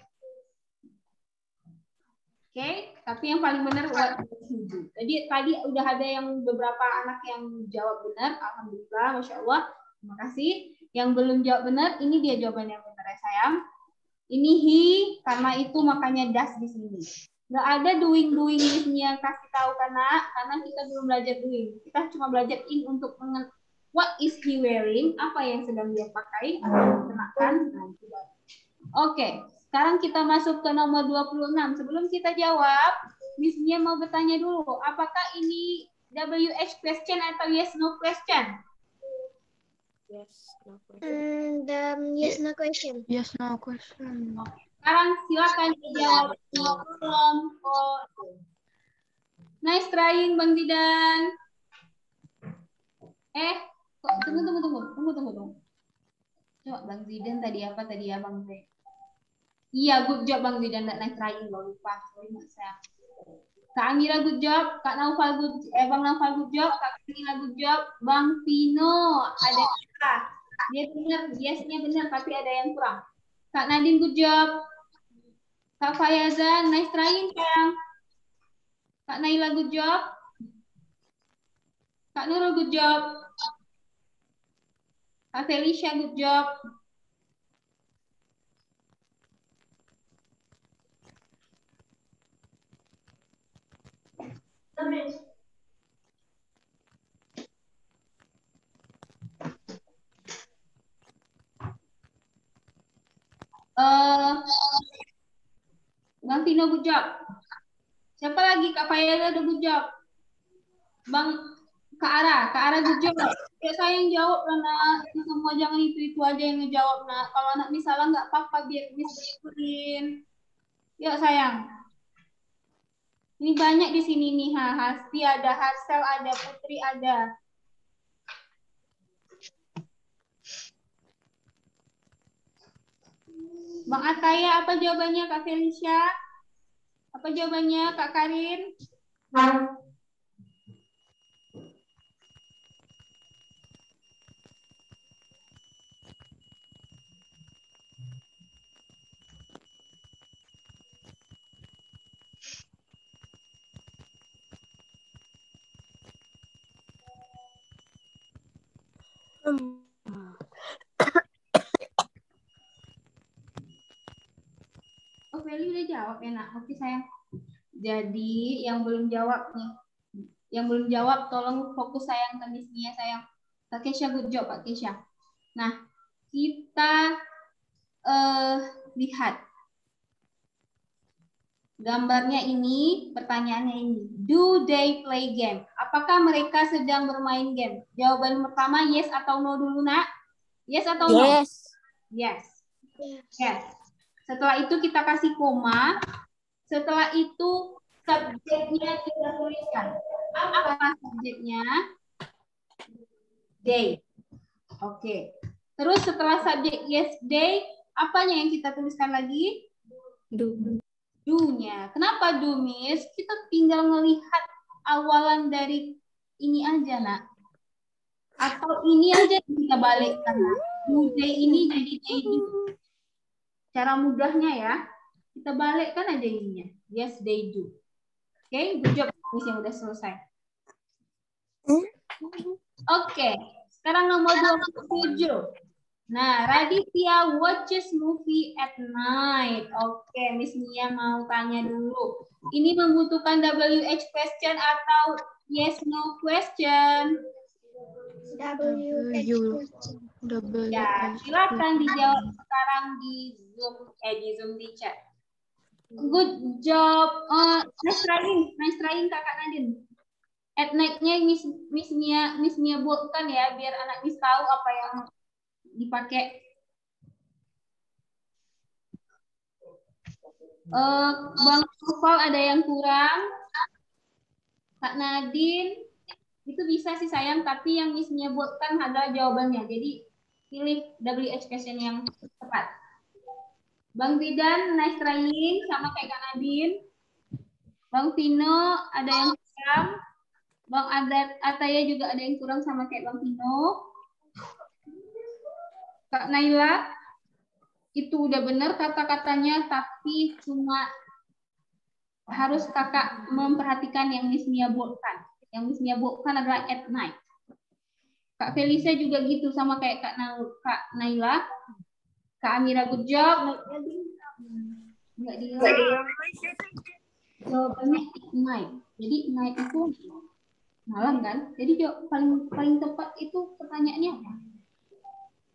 Oke, tapi yang paling benar what does he do? Jadi tadi udah ada yang beberapa anak yang jawab benar, alhamdulillah, masya Allah, terima kasih. Yang belum jawab benar, ini dia jawaban yang benar ya sayang. Ini he, karena itu makanya does di sini. Nggak ada doing ini kasih tahu karena kita belum belajar doing. Kita cuma belajar in untuk what is he wearing, apa yang sedang dia pakai atau dikenakan. Oke. Sekarang kita masuk ke nomor 26. Sebelum kita jawab, Miss Nia mau bertanya dulu, apakah ini WH question atau yes no question? Yes, no question. Yes, no question. Yes, no question. Sekarang silakan dijawab kelompok. Nice trying, Bang Zidan. Tunggu. Coba Bang Zidan tadi apa tadi ya, Bang Zidan? Iya, good job Bang Zidan, nggak nice trying loh, lupa. Sorry, saya. Kak Amira good job, Kak Naufal Bang Naufal good job, Kak Kamila good job, Bang Pino ada apa? Dia benar, yes-nya benar, tapi ada yang kurang. Kak Nadine good job, Kak Fayaza nice trying sayang, Kak Naila good job, Kak Nurul good job, Kak Felicia good job. Bang Tino good job. Siapa lagi? Kak Fayaza ada good job. Bang Kak Ara good job. Ya saya yang jawab lah, nak. Semua jangan itu aja yang ngejawab, nak. Kalau anak misalnya nggak apa-apa biar Miss berikutin. Yuk sayang. Ini banyak di sini nih, Hasti ada, Harsel ada, Putri ada. Bang Ataya, apa jawabannya Kak Felicia? Apa jawabannya Kak Karin? Oh, Feli udah jawab ya, nak. Oke, sayang. Jadi, yang belum jawab nih. Yang belum jawab, tolong fokus sayang ke Miss Nia, sayang. Kak Kesha, good job, Kak Kesha. Nah, kita lihat. Gambarnya ini, pertanyaannya ini. Do they play game? Apakah mereka sedang bermain game? Jawaban pertama, yes atau no dulu, nak. Yes atau no? Yes. Setelah itu kita kasih koma. Setelah itu subjeknya kita tuliskan. Apa subjeknya? They. Oke. Terus setelah subjek yes, they, apanya yang kita tuliskan lagi? Do-nya. Kenapa do, Miss? Kita tinggal melihat awalan dari ini aja, nak. Atau ini aja kita balikkan, nak. Do they ini jadi they do. Cara mudahnya ya, kita balikkan aja ininya. Yes, they do. Oke, good job Miss yang udah selesai. Oke, sekarang nomor 27. Nah, Raditya watches movie at night. Oke, Miss Mia mau tanya dulu. Ini membutuhkan WH question atau yes no question? Ya, silakan dijawab sekarang di Zoom di chat. Good job. Nice trying Kakak Nadine. At night-nya Miss Mia buatkan ya biar anak Miss tahu apa yang dipakai. Bang Noval ada yang kurang. Kak Nadine itu bisa sih sayang, tapi yang Miss Mia buatkan adalah jawabannya. Jadi pilih WH question yang tepat. Bang Bidan, nice trying sama kayak Kak Nadine. Bang Vino ada yang kurang. Bang Ataya juga ada yang kurang sama kayak Bang Vino. Kak Naila, itu udah benar kata-katanya, tapi cuma harus kakak memperhatikan yang Miss Mia buatkan. Yang Miss Mia buatkan adalah at night. Kak Felisa juga gitu sama kayak Kak Naila. Kak Amira, good job. Enggak dia. Jawabannya at night. Jadi night itu malam kan? Jadi paling tepat itu pertanyaannya apa?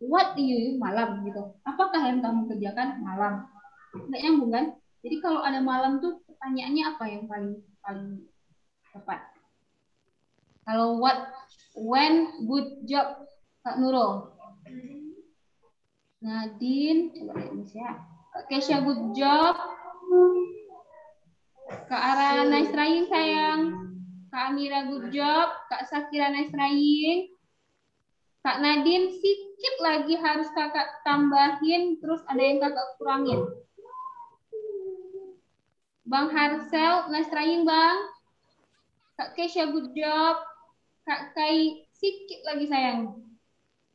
What do you malam gitu? Apakah yang kamu kerjakan malam? Nggak nyambung kan? Jadi kalau ada malam tuh pertanyaannya apa yang paling tepat? Kalau what, when, good job, Kak Nurul. Nadine, coba lihat Miss ya. Kak Kesha, good job. Kak Ara, nice trying sayang. Kak Amira, good job. Kak Sakira, nice trying. Kak Nadine, sedikit lagi harus kakak tambahin, terus ada yang kakak kurangin. Bang Harsel, nice trying Bang. Kak Kesha, good job. Kak Kai, sedikit lagi sayang.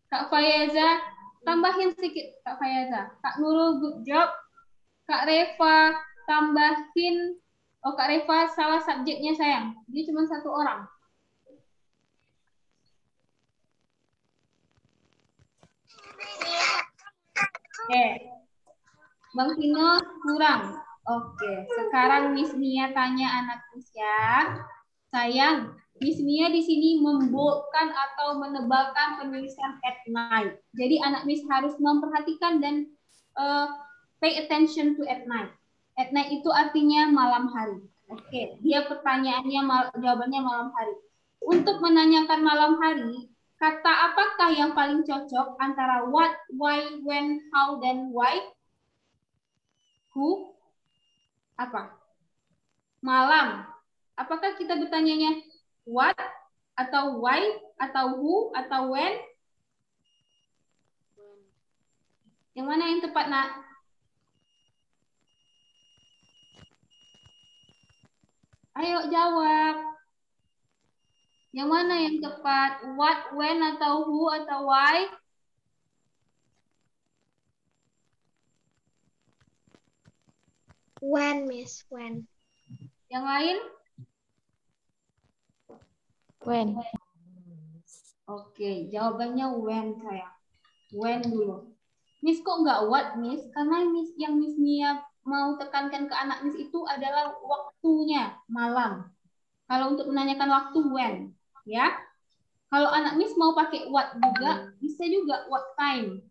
Kak Fayaza, tambahin sedikit Kak Fayaza. Kak Nurul, good job. Kak Reva, tambahin. Oh Kak Reva, salah subjeknya sayang. Dia cuma satu orang. Oke. Bang Vino kurang. Oke, sekarang Miss Mia tanya anak Miss ya. Sayang, Miss Mia di sini memboldkan atau menebalkan penulisan at night. Jadi anak Miss harus memperhatikan dan pay attention to at night. At night itu artinya malam hari. Oke, dia pertanyaannya jawabannya malam hari. Untuk menanyakan malam hari, kata apakah yang paling cocok antara what, why, when, how, dan why? Who? Apa? Malam. Apakah kita bertanyanya what atau why atau who atau when? Yang mana yang tepat, Nak? Ayo jawab. Yang mana yang tepat? What, when atau who atau why? When, Miss, when. Yang lain? When. Oke, jawabannya when sayang. When dulu. Miss kok nggak what, Miss? Karena Miss yang Miss Mia mau tekankan ke anak Miss itu adalah waktunya, malam. Kalau untuk menanyakan waktu, when. Ya. Kalau anak Miss mau pakai what juga, bisa juga what time.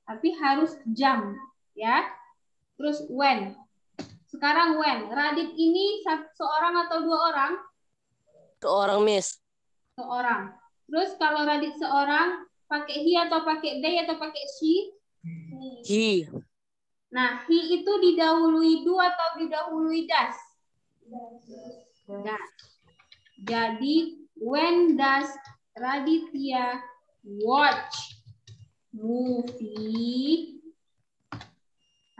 Tapi harus jam. Ya. Terus when. Sekarang when. Radit ini seorang atau dua orang? Seorang, Miss. Seorang. Terus kalau Radit seorang, pakai he atau pakai they atau pakai she? He. Nah, he itu didahului do atau didahului does? Nah, jadi when does Raditya watch movie?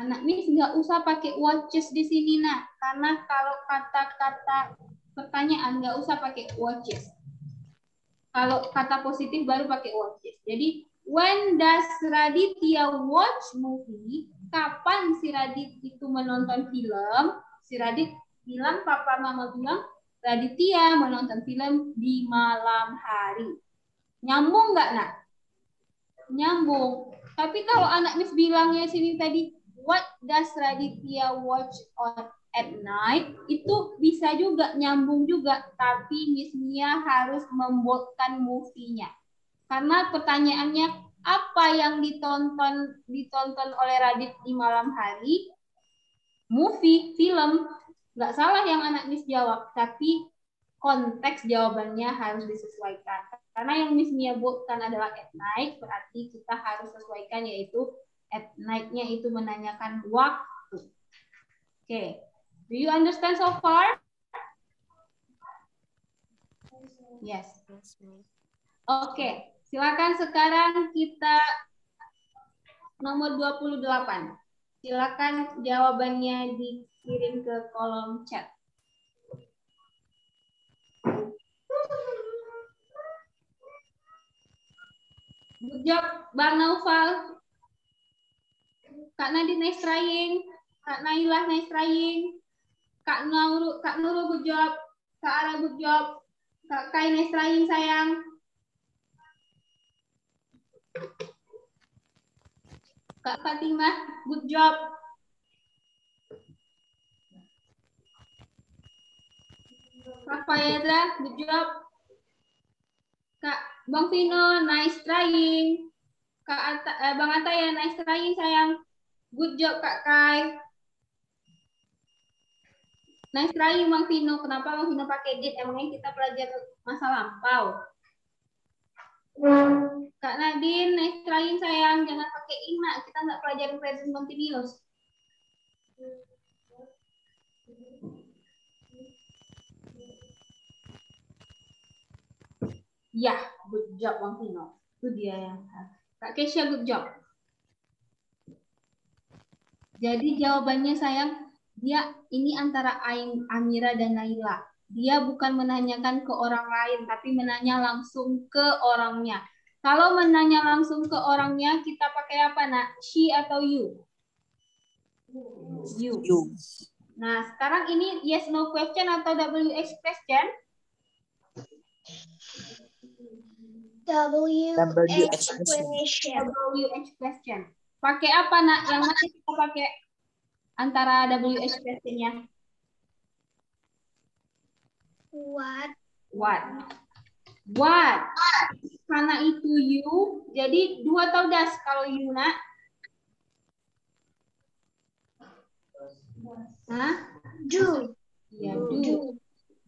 Anak Miss nggak usah pakai watches di sini, Nak. Karena kalau kata-kata pertanyaan nggak usah pakai watches. Kalau kata positif baru pakai watches. Jadi, when does Raditya watch movie? Kapan si Radit itu menonton film? Si Radit bilang, papa mama bilang, Raditya menonton film di malam hari. Nyambung nggak, Nak? Nyambung. Tapi kalau anak Miss bilangnya sini tadi, what does Raditya watch on at night? Itu bisa juga, nyambung juga. Tapi Miss Mia harus membuatkan movie-nya. Karena pertanyaannya, apa yang ditonton oleh Radit di malam hari? Movie, film. Nggak salah yang anak Miss jawab, tapi konteks jawabannya harus disesuaikan. Karena yang Miss Mia buatkan adalah at night, berarti kita harus sesuaikan, yaitu at night-nya itu menanyakan waktu. Oke. Do you understand so far? Yes. Oke. Silakan sekarang kita nomor 28. Silakan jawabannya dikirim ke kolom chat. Good job, Bang Naufal. Kak Nadine nice trying. Kak Nailah nice trying. Kak Nurul good job. Kak Ara good job. Kak Kai nice trying sayang. Kak Fatimah good job. Kak Fayeza good job. Kak Bang Vino nice trying. Bang Ataya nice trying sayang. Good job Kak Kai. Nice trying Bang Vino. Kenapa Bang Vino pakai did? Emangnya kita belajar masa lampau. Kak Nadine nice trying sayang. Jangan pakai ina. Kita nggak pelajarin present continuous. Ya, good job Bang Vino. Itu dia yang Kak Kesha good job. Jadi jawabannya sayang, dia ini antara Amira dan Naila. Dia bukan menanyakan ke orang lain, tapi menanya langsung ke orangnya. Kalau menanya langsung ke orangnya, kita pakai apa, Nak? She atau you? You. Nah, sekarang ini yes no question atau WH question? WH question. WH question. Pakai apa, Nak? Yang mana kita pakai antara WH question-nya? What? What? Karena itu you, jadi do atau does kalau you, Nak? Hah? Do. Ya,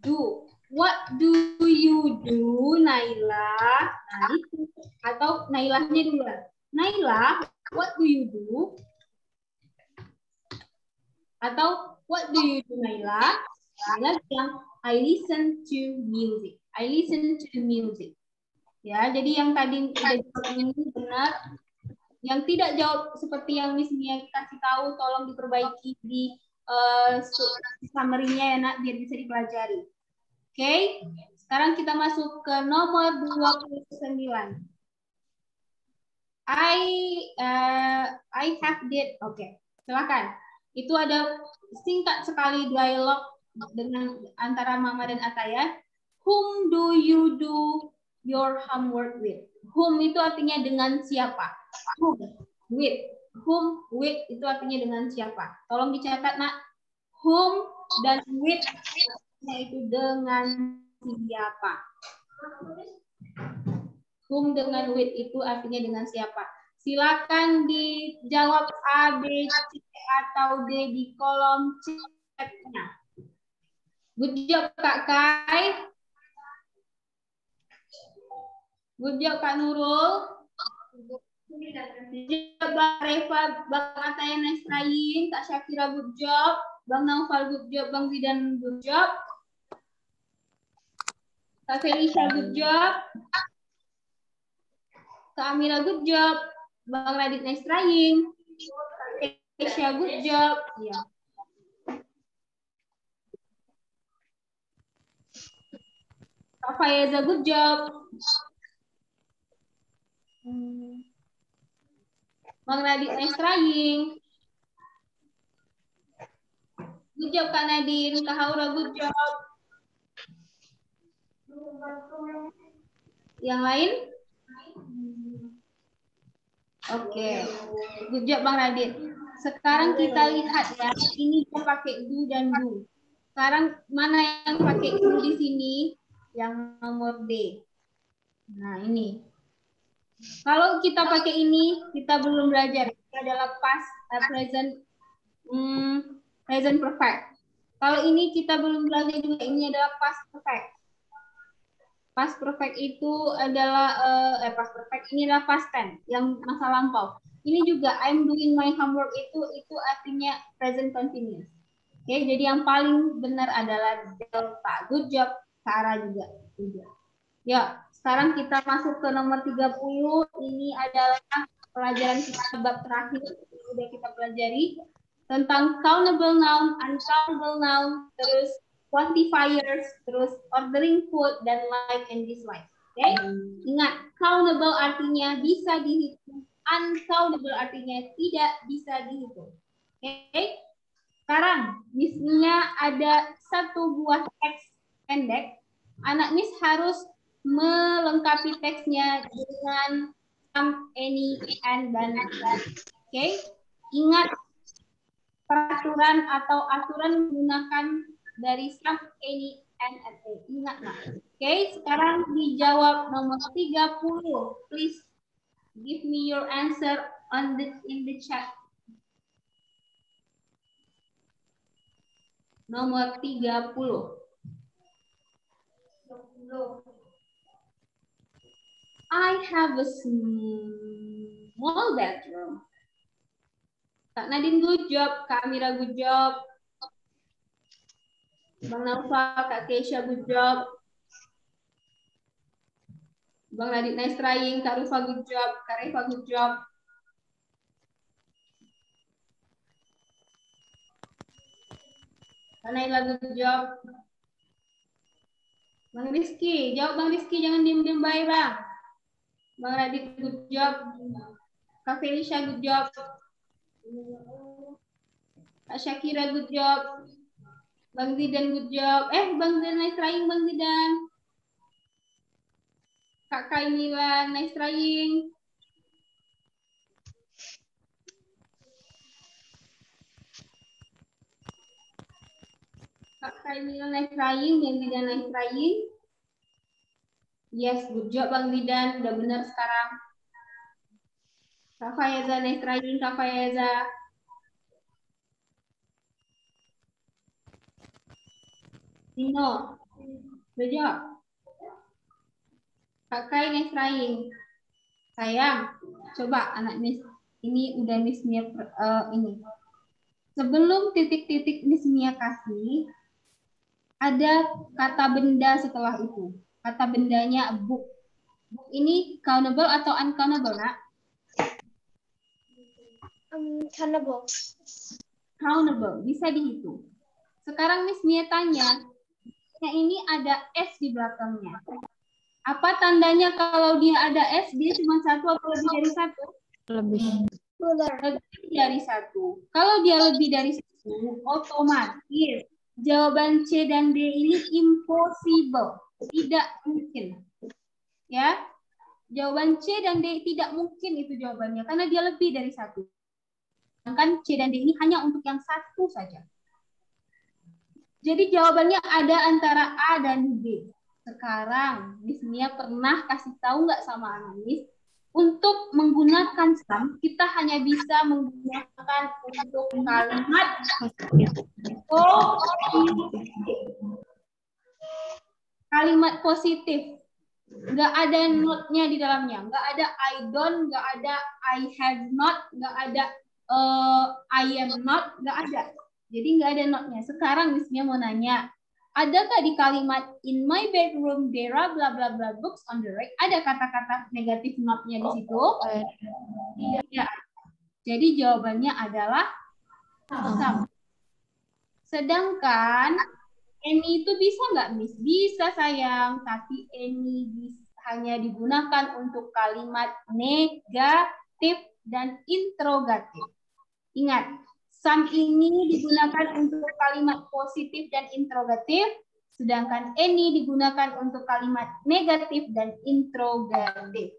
do. What do you do, Naila? Nah, itu. Atau Nailahnya dulu. Naila, what do you do? Atau what do you do, Naila? Naila bilang, I listen to music. I listen to music. Ya, jadi yang tadi udah jawab ini benar. Yang tidak jawab seperti yang Miss Mia kasih tahu, tolong diperbaiki di summary-nya ya, Nak, biar bisa dipelajari. Oke, sekarang kita masuk ke nomor 29. I have did. Oke, silakan. Itu ada singkat sekali dialog dengan antara Mama dan Ataya. Whom do you do your homework with? Whom itu artinya dengan siapa? Whom with. Whom with itu artinya dengan siapa? Tolong dicatat, Nak. Whom dan with itu dengan siapa? Whom dengan with itu artinya dengan siapa? Silakan dijawab A, B, C, atau D di kolom chat-nya. Good job Kak Kai. Good job Kak Nurul. Good job Bang Reva, Bang Ataya nice trying. Kak Syakira good job. Bang Naufal good job. Bang Zidan good job. Kak Felicia good job. Kak Amira good job. Bang Radit nice trying. Kak Kesha good job. Ya. Kak Fayeza good job. Bang Radit nice trying. Good job Kak Nadine. Kak Haura good job. Yang lain? Oke. Good job Bang Radit. Sekarang kita lihat ya, ini dia pakai do dan do. Sekarang mana yang pakai do di sini? Yang nomor D. Nah, ini. Kalau kita pakai ini, kita belum belajar. Ini adalah past present perfect. Kalau ini kita belum belajar juga, ini adalah past perfect. Past perfect itu adalah past perfect ini adalah past tense yang masa lampau. Ini juga I'm doing my homework itu artinya present continuous. Oke, jadi yang paling benar adalah delta. Good job Sarah juga. Ya, sekarang kita masuk ke nomor 30. Ini adalah pelajaran kita bab terakhir yang sudah kita pelajari tentang countable noun, uncountable noun, terus quantifiers, terus ordering food, dan like and dislike. Oke, ingat countable artinya bisa dihitung, uncountable artinya tidak bisa dihitung. Oke, sekarang misalnya ada satu buah teks pendek, anak Miss harus melengkapi teksnya dengan some, any, and, dan. Oke, ingat peraturan atau aturan menggunakan dari some, any, and, a. Ingat, Nak. Oke, sekarang dijawab nomor 30. Please give me your answer in the chat. Nomor 30. I have a small bedroom. Kak Nadine good job, Kak Amira good job, Bang Naufal, Kak Keisha good job, Bang Radit nice trying, Kak Rufa good job, Kak Reva good job. Kak Naila good job. Bang Rizky, jawab Bang Rizky, jangan diem-diem baik Bang. Bang Radit good job, Kak Felicia good job, Kak Syakira good job, Bang Zidan good job. Bang Zidan nice trying Bang Zidan. Kak Kaimila nice trying. Kak Kaimila nice trying, Bang Zidan nice trying. Yes, good job Bang Zidan, udah benar sekarang. Kak Fayaza nice trying, Kak Fayaza. Nino, good job. Kak Kai nice trying. Sayang, coba anak Miss, ini udah Miss Mia ini. Sebelum titik-titik Miss Mia kasih, ada kata benda setelah itu. Kata bendanya book. Book ini countable atau uncountable, Nak? Countable. Countable, bisa dihitung. Sekarang Miss Mia tanya, ini ada S di belakangnya. Apa tandanya kalau dia ada S, dia cuma satu atau lebih dari satu? Lebih. Lebih dari satu. Kalau dia lebih dari satu, otomatis jawaban C dan D ini impossible. Tidak mungkin. Ya, jawaban C dan D tidak mungkin itu jawabannya, karena dia lebih dari satu. Sedangkan C dan D ini hanya untuk yang satu saja. Jadi jawabannya ada antara A dan B. Sekarang, Miss Mia pernah kasih tahu nggak sama anak Miss, untuk menggunakan some, kita hanya bisa menggunakan untuk kalimat kalimat positif. Nggak ada not-nya di dalamnya. Nggak ada I don't, nggak ada I have not, nggak ada I am not, nggak ada. Jadi nggak ada not-nya. Sekarang Miss Mia mau nanya, adakah di kalimat in my bedroom there are bla bla bla books on the rack? Ada kata-kata negatif not-nya di situ? Tidak. Jadi jawabannya adalah some. Sedangkan any itu bisa nggak, Miss? Bisa sayang, tapi any hanya digunakan untuk kalimat negatif dan interrogatif. Ingat, some ini digunakan untuk kalimat positif dan interrogatif, Sedangkan any digunakan untuk kalimat negatif dan interrogatif.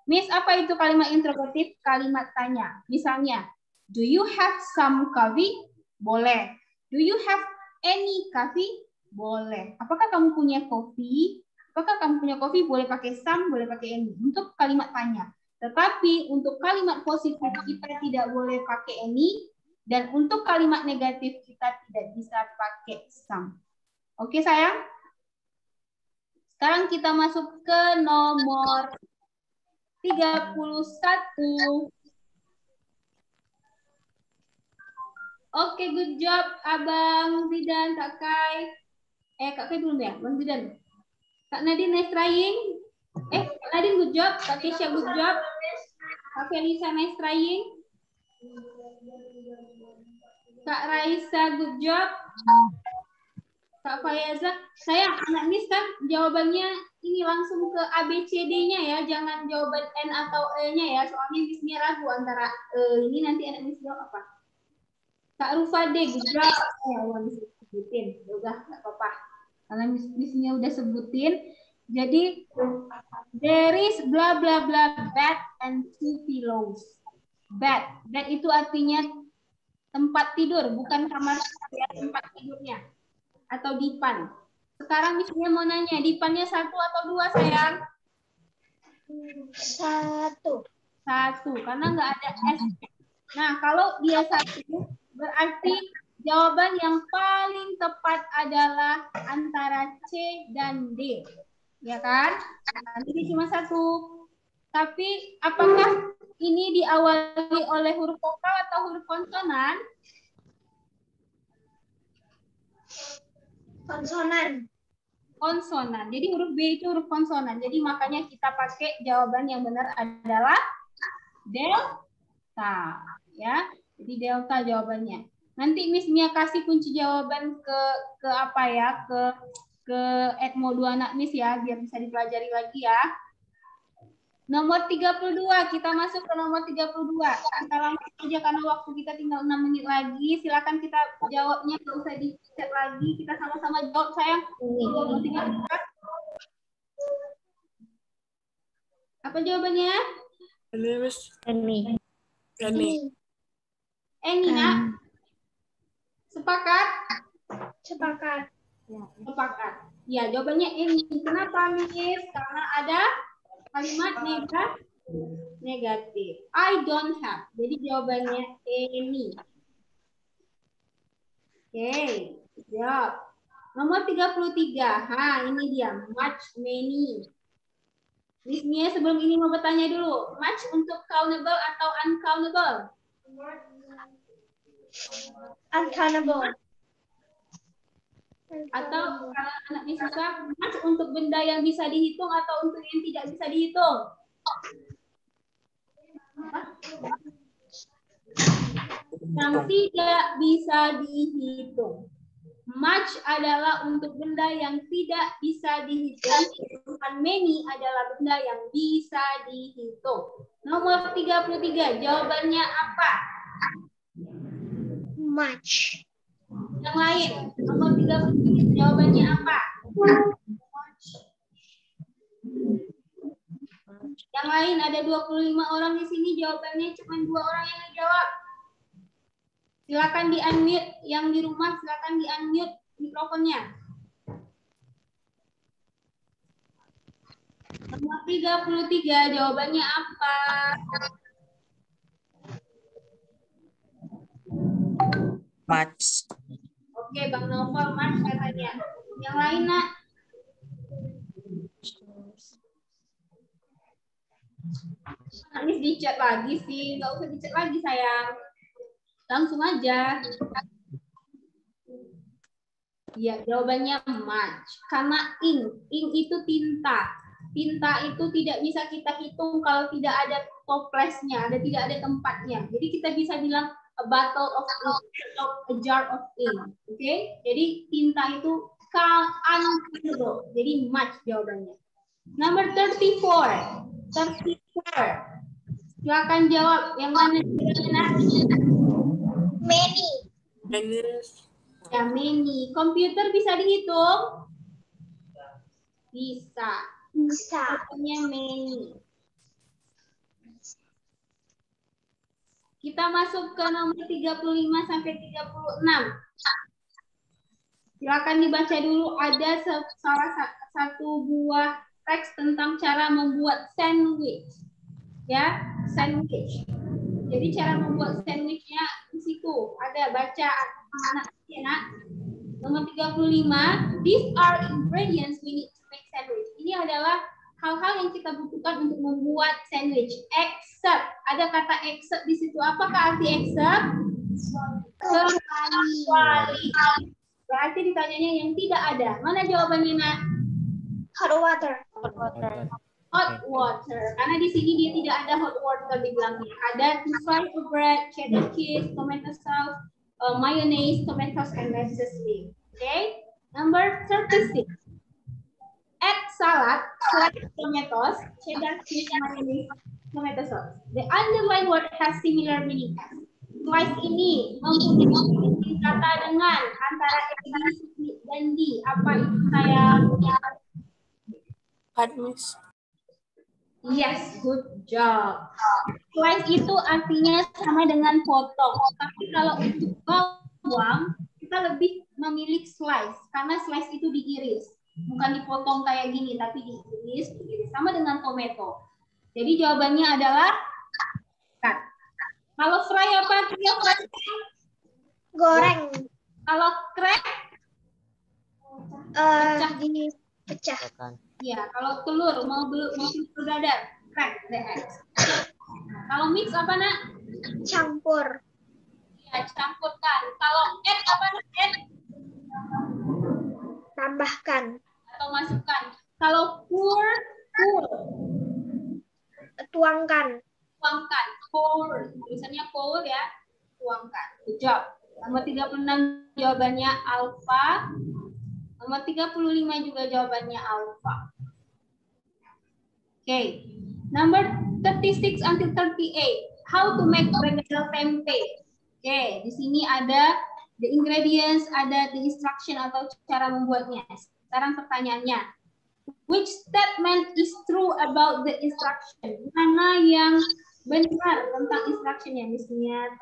Miss, apa itu kalimat interrogatif? Kalimat tanya. Misalnya, do you have some coffee? Boleh. Do you have any coffee? Boleh. Apakah kamu punya kopi? Apakah kamu punya kopi? Boleh pakai some, boleh pakai any. Untuk kalimat tanya. Tetapi untuk kalimat positif kita tidak boleh pakai any. Dan untuk kalimat negatif kita tidak bisa pakai some. Oke sayang? Sekarang kita masuk ke nomor 31. Oke, good job Abang Zidan, Kak Kai. Kak Kai belum ya? Bang Zidan. Kak Nadine, nice trying. Kak Nadine, good job. Kak Kesha, good job. Kak Felisa, nice trying. Kak Raisa, good job. Kak Fayaza, sayang, anak Miss kan jawabannya ini langsung ke ABCD-nya ya, jangan jawaban N atau E-nya ya, soalnya Miss-nya ragu antara ini nanti anak Miss jawab apa. Kak Rufade, good job. Ya Allah, Miss sebutin, udah nggak apa-apa, karena Miss-nya udah sebutin. Jadi there is bla bla bla bed and 2 pillows. Bed itu artinya tempat tidur, bukan kamar ya, tempat tidurnya. Atau dipan. Sekarang Miss-nya mau nanya, dipannya 1 atau 2 sayang? 1. 1, karena nggak ada S. Nah, kalau dia 1, berarti jawaban yang paling tepat adalah antara C dan D. Ya kan? Nanti ini cuma 1. Tapi apakah ini diawali oleh huruf vokal atau huruf konsonan? Konsonan. Konsonan. Jadi huruf B itu huruf konsonan. Jadi makanya kita pakai jawaban yang benar adalah delta. Ya. Jadi delta jawabannya. Nanti Miss Mia kasih kunci jawaban ke apa ya? Ke Edmo 2 anak Miss ya, biar bisa dipelajari lagi ya. Nomor 32, kita masuk ke nomor 32. Kita langsung saja karena waktu kita tinggal 6 menit lagi. Silakan kita jawabnya, nggak usah di-chat lagi. Kita sama-sama jawab sayang. Apa jawabannya? Any. Any, nak? Sepakat? Sepakat. Ya, sepakat. Ya, jawabannya any. Kenapa, Miss? Karena ada kalimat negatif. I don't have. Jadi jawabannya any. Oke, jawab. Nomor 33. Ini dia. Much, many. Miss Mia sebelum ini mau bertanya dulu. Much untuk countable atau uncountable? Uncountable. Atau kalau anaknya susah, much untuk benda yang bisa dihitung atau untuk yang tidak bisa dihitung? Yang tidak bisa dihitung. Much adalah untuk benda yang tidak bisa dihitung. Dan many adalah benda yang bisa dihitung. Nomor 33, jawabannya apa? Much. Yang lain, nomor 33, jawabannya apa? Yang lain ada 25 orang di sini, jawabannya cuma 2 orang yang jawab. Silakan di-unmute, yang di rumah silakan di-unmute mikrofonnya. Nomor 33, jawabannya apa? Much. Oke, Bang Novel, Mas katanya. Yang lain, nak? Habis di chat lagi sih, nggak usah di chat lagi sayang. Langsung aja. Ya, jawabannya much. Karena ink itu tinta. Tinta itu tidak bisa kita hitung kalau tidak ada toplesnya, tidak ada tempatnya. Jadi kita bisa bilang a bottle of ink atau a jar of ink. Oke? Jadi tinta itu uncountable. Jadi much jawabannya. Number 34. 34. Silakan jawab. Yang mana? Many. Ya, many. Komputer bisa dihitung? Bisa. Bisa. Jawabannya many. Kita masuk ke nomor 35 sampai 36. Silakan dibaca dulu, ada salah satu buah teks tentang cara membuat sandwich. Ya, sandwich. Jadi cara membuat sandwichnya di situ ada, baca anak ya, nak. Nomor 35, these are ingredients we need to make sandwich. Ini adalah hal-hal yang kita butuhkan untuk membuat sandwich. Except, ada kata except di situ. Apakah arti except? Kecuali. Berarti ditanyanya yang tidak ada. Mana jawabannya, nak? Hot water. Hot water. Karena di sini dia tidak ada hot water di belakangnya. Ada to fry the bread, cheddar cheese, tomato sauce, mayonnaise, tomatoes, and lettuce leaf. Okay. Number 36. Add salad, sliced tomatoes, cheddar cheese, mayonnaise, tomato sauce. The underlined word has similar meaning. Slice ini mempunyai kata dengan antara A, B, C, dan D. Apa itu saya? Miss. Yes, good job. Slice itu artinya sama dengan potong. Tapi kalau untuk bawang, kita lebih memilih slice. Karena slice itu diiris. Bukan dipotong kayak gini, tapi diiris. Sama dengan tomato. Jadi jawabannya adalah cut. Kalau fry apa artinya fry? Goreng. Kalau crack? Dipecah. Ya, kalau telur mau telur dadar, crack the eggs. Kalau mix apa, nak? Campur. Ya, campurkan. Kalau add apa, nak? Add? Tambahkan. Atau masukkan. Kalau pour. Tuangkan. Tuangkan. Pour. Tulisannya pour ya. Tuangkan. Good job. Nomor 36 jawabannya alpha. Nomor 35 juga jawabannya alpha. Okay. Number 36 until 38. How to make bregadel tempe. Okay. Di sini ada the ingredients, ada the instruction atau cara membuatnya. Sekarang pertanyaannya. Which statement is true about the instruction? Mana yang benar tentang instructionnya? Misalnya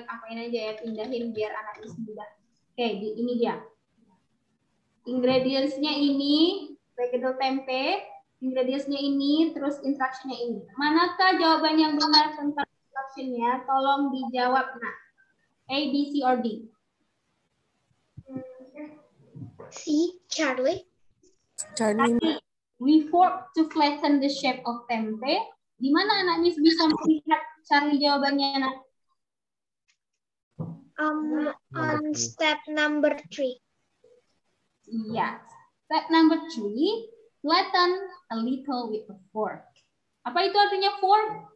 apain aja ya, pindahin biar anak mudah. Oke, ini dia. Ingredients-nya ini, bregadel tempe, ingredients-nya ini, terus instruction-nya ini. Manakah jawaban yang benar tentang instruction-nya? Tolong dijawab, nak. A, B, C, or D? C, Charlie. We fork to flatten the shape of tempe. Di mana anak Miss bisa melihat Charlie jawabannya, nak? On step number 3. Yes. Step number 3, flatten a little with a fork. Apa itu artinya fork?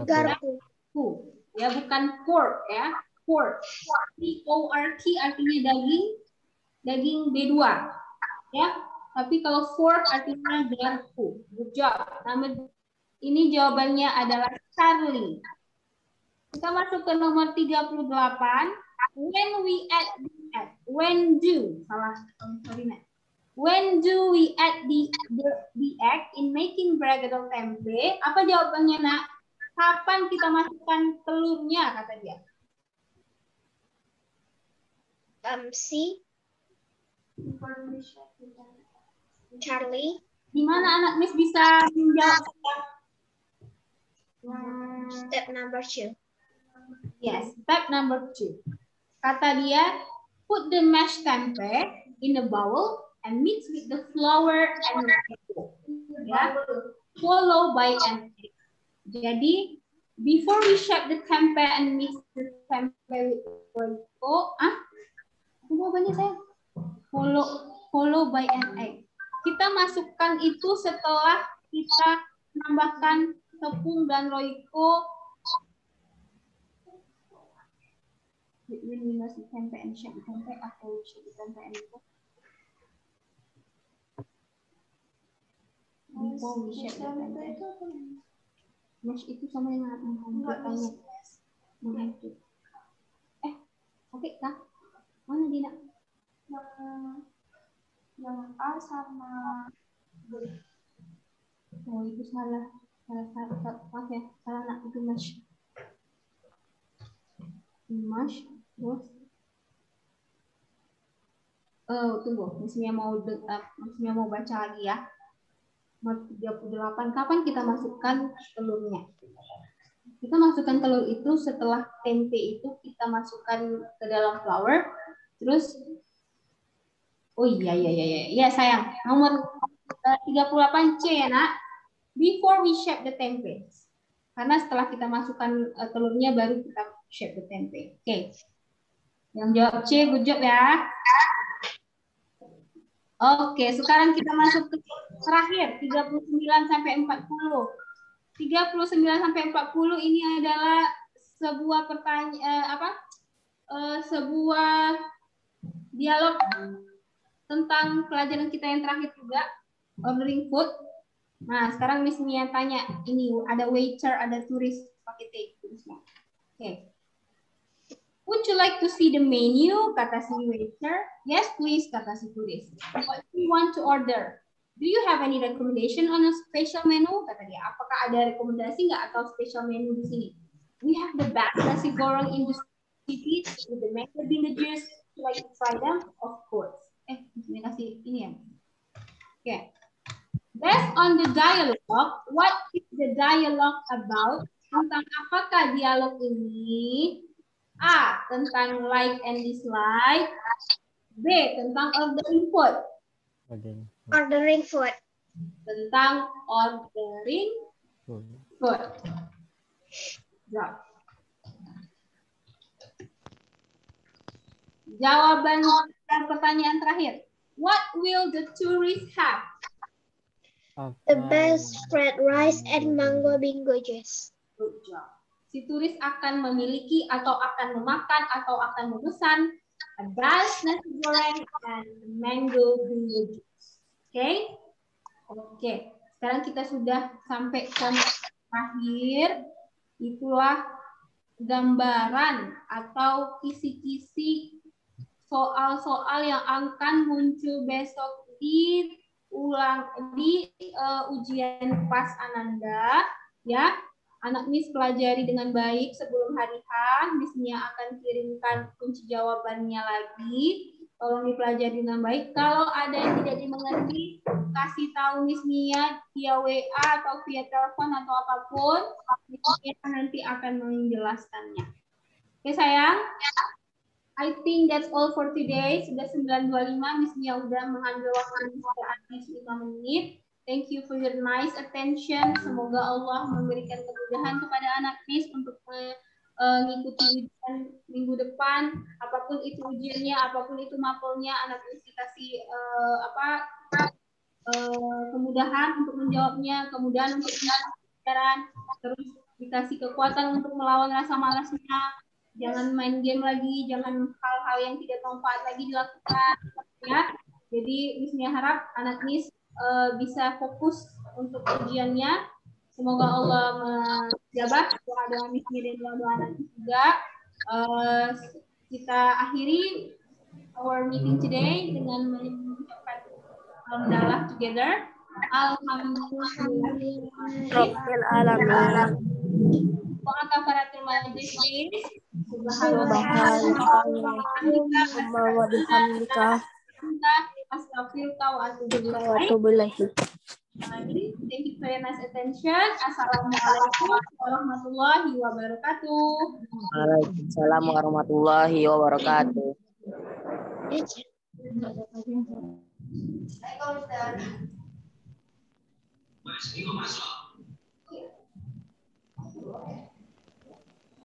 Garpu. Ya, bukan fork ya. Fork. P-O-R-K artinya daging B2. Ya. Tapi kalau fork artinya garpu. Good job. Ini jawabannya adalah Charlie. Kita masuk ke nomor 38. When we add when do we add the egg in making bregadel tempe? Apa jawabannya, nak? Kapan kita masukkan telurnya, kata dia? C, Charlie. Di mana anak Miss bisa menjawab? Step number 2. Yes, step number 2. Kata dia, put the mashed tempe in a bowl and mix with the flour and royco. Ya, follow by an egg. Jadi, before we shape the tempe and mix the tempe with royco, jawabannya saya follow by an egg. Kita masukkan itu setelah kita menambahkan tepung dan royco. When we mash the tempe and shape the tempe, after we shape the tempe and before we shape the tempe. Mash itu sama yang menghancurkannya. Menghancur. Oke kah? Mana Dina? Yang A sama oh itu salah maaf ya, salah nak itu Dimash terus tunggu, Miss Mia mau baca lagi ya. 38 kapan kita masukkan telurnya? Kita masukkan telur itu setelah tempe itu kita masukkan ke dalam flour. Terus oh iya sayang, nomor 38C ya nak. Before we shape the tempe. Karena setelah kita masukkan telurnya baru kita shape the tempe. Oke. Yang jawab C, good job ya. Oke, sekarang kita masuk ke terakhir 39 sampai 40. 39 sampai 40 ini adalah sebuah sebuah dialog tentang pelajaran kita yang terakhir juga, ordering food. Nah, sekarang Miss Mia tanya, ini ada waiter, ada turis pakai T tulisnya. Oke. Would you like to see the menu? Kata si waiter. Yes, please, kata si turis. What do you want to order? Do you have any recommendation on a special menu? Kata dia. Apakah ada rekomendasi nggak atau special menu di sini? We have the best nasi goreng in the city with the mango juice. Would you like to try them? Of course. Ini kasih ini ya. Okay. Based on the dialogue, what is the dialogue about? Tentang apakah dialog ini? A. Tentang like and dislike. B. Tentang ordering food. Ordering food. Tentang ordering food. Jawab. Jawaban pertanyaan terakhir. What will the tourists have? The best fried rice and mango bingo juice. Good job. Si turis akan memiliki atau akan memakan atau akan memesan best nasi goreng dan mango bingo juice. Oke? Oke. Sekarang kita sudah sampai ke akhir. Itulah gambaran atau kisi-kisi soal-soal yang akan muncul besok di ujian PAS Ananda, ya. Anak Miss pelajari dengan baik sebelum hari H. Miss Mia akan kirimkan kunci jawabannya lagi. Tolong dipelajari dengan baik. Kalau ada yang tidak dimengerti, kasih tahu Miss Mia via WA atau via telepon atau apapun. Miss Mia nanti akan menjelaskannya. Oke sayang? I think that's all for today. Sudah 9.25, Miss Mia udah mengambil waktu habis 5 menit. Thank you for your nice attention. Semoga Allah memberikan kemudahan kepada anak Miss untuk mengikuti ujian minggu depan. Apapun itu ujiannya, apapun itu mapelnya, anak Miss dikasih kemudahan untuk menjawabnya, kemudahan untuk pelajaran, terus dikasih kekuatan untuk melawan rasa malasnya. Jangan main game lagi, jangan hal-hal yang tidak bermanfaat lagi dilakukan, ya. Jadi Miss Mia harap anak Miss bisa fokus untuk ujiannya. Semoga Allah menjabah doa-doa Miss Mia dan doa-doa anak Miss juga. Kita akhiri our meeting today dengan mengucapkan alhamdulillah together. Alhamdulillah. Rabbil alamin. Wa kafaratul majlis. Subhanallah wa bihamdika. Astaghfirullah wa atubu ilaih. Thank you for your nice attention. Assalamualaikum warahmatullahi wabarakatuh. Waalaikumsalam warahmatullahi wabarakatuh. Assalamualaikum.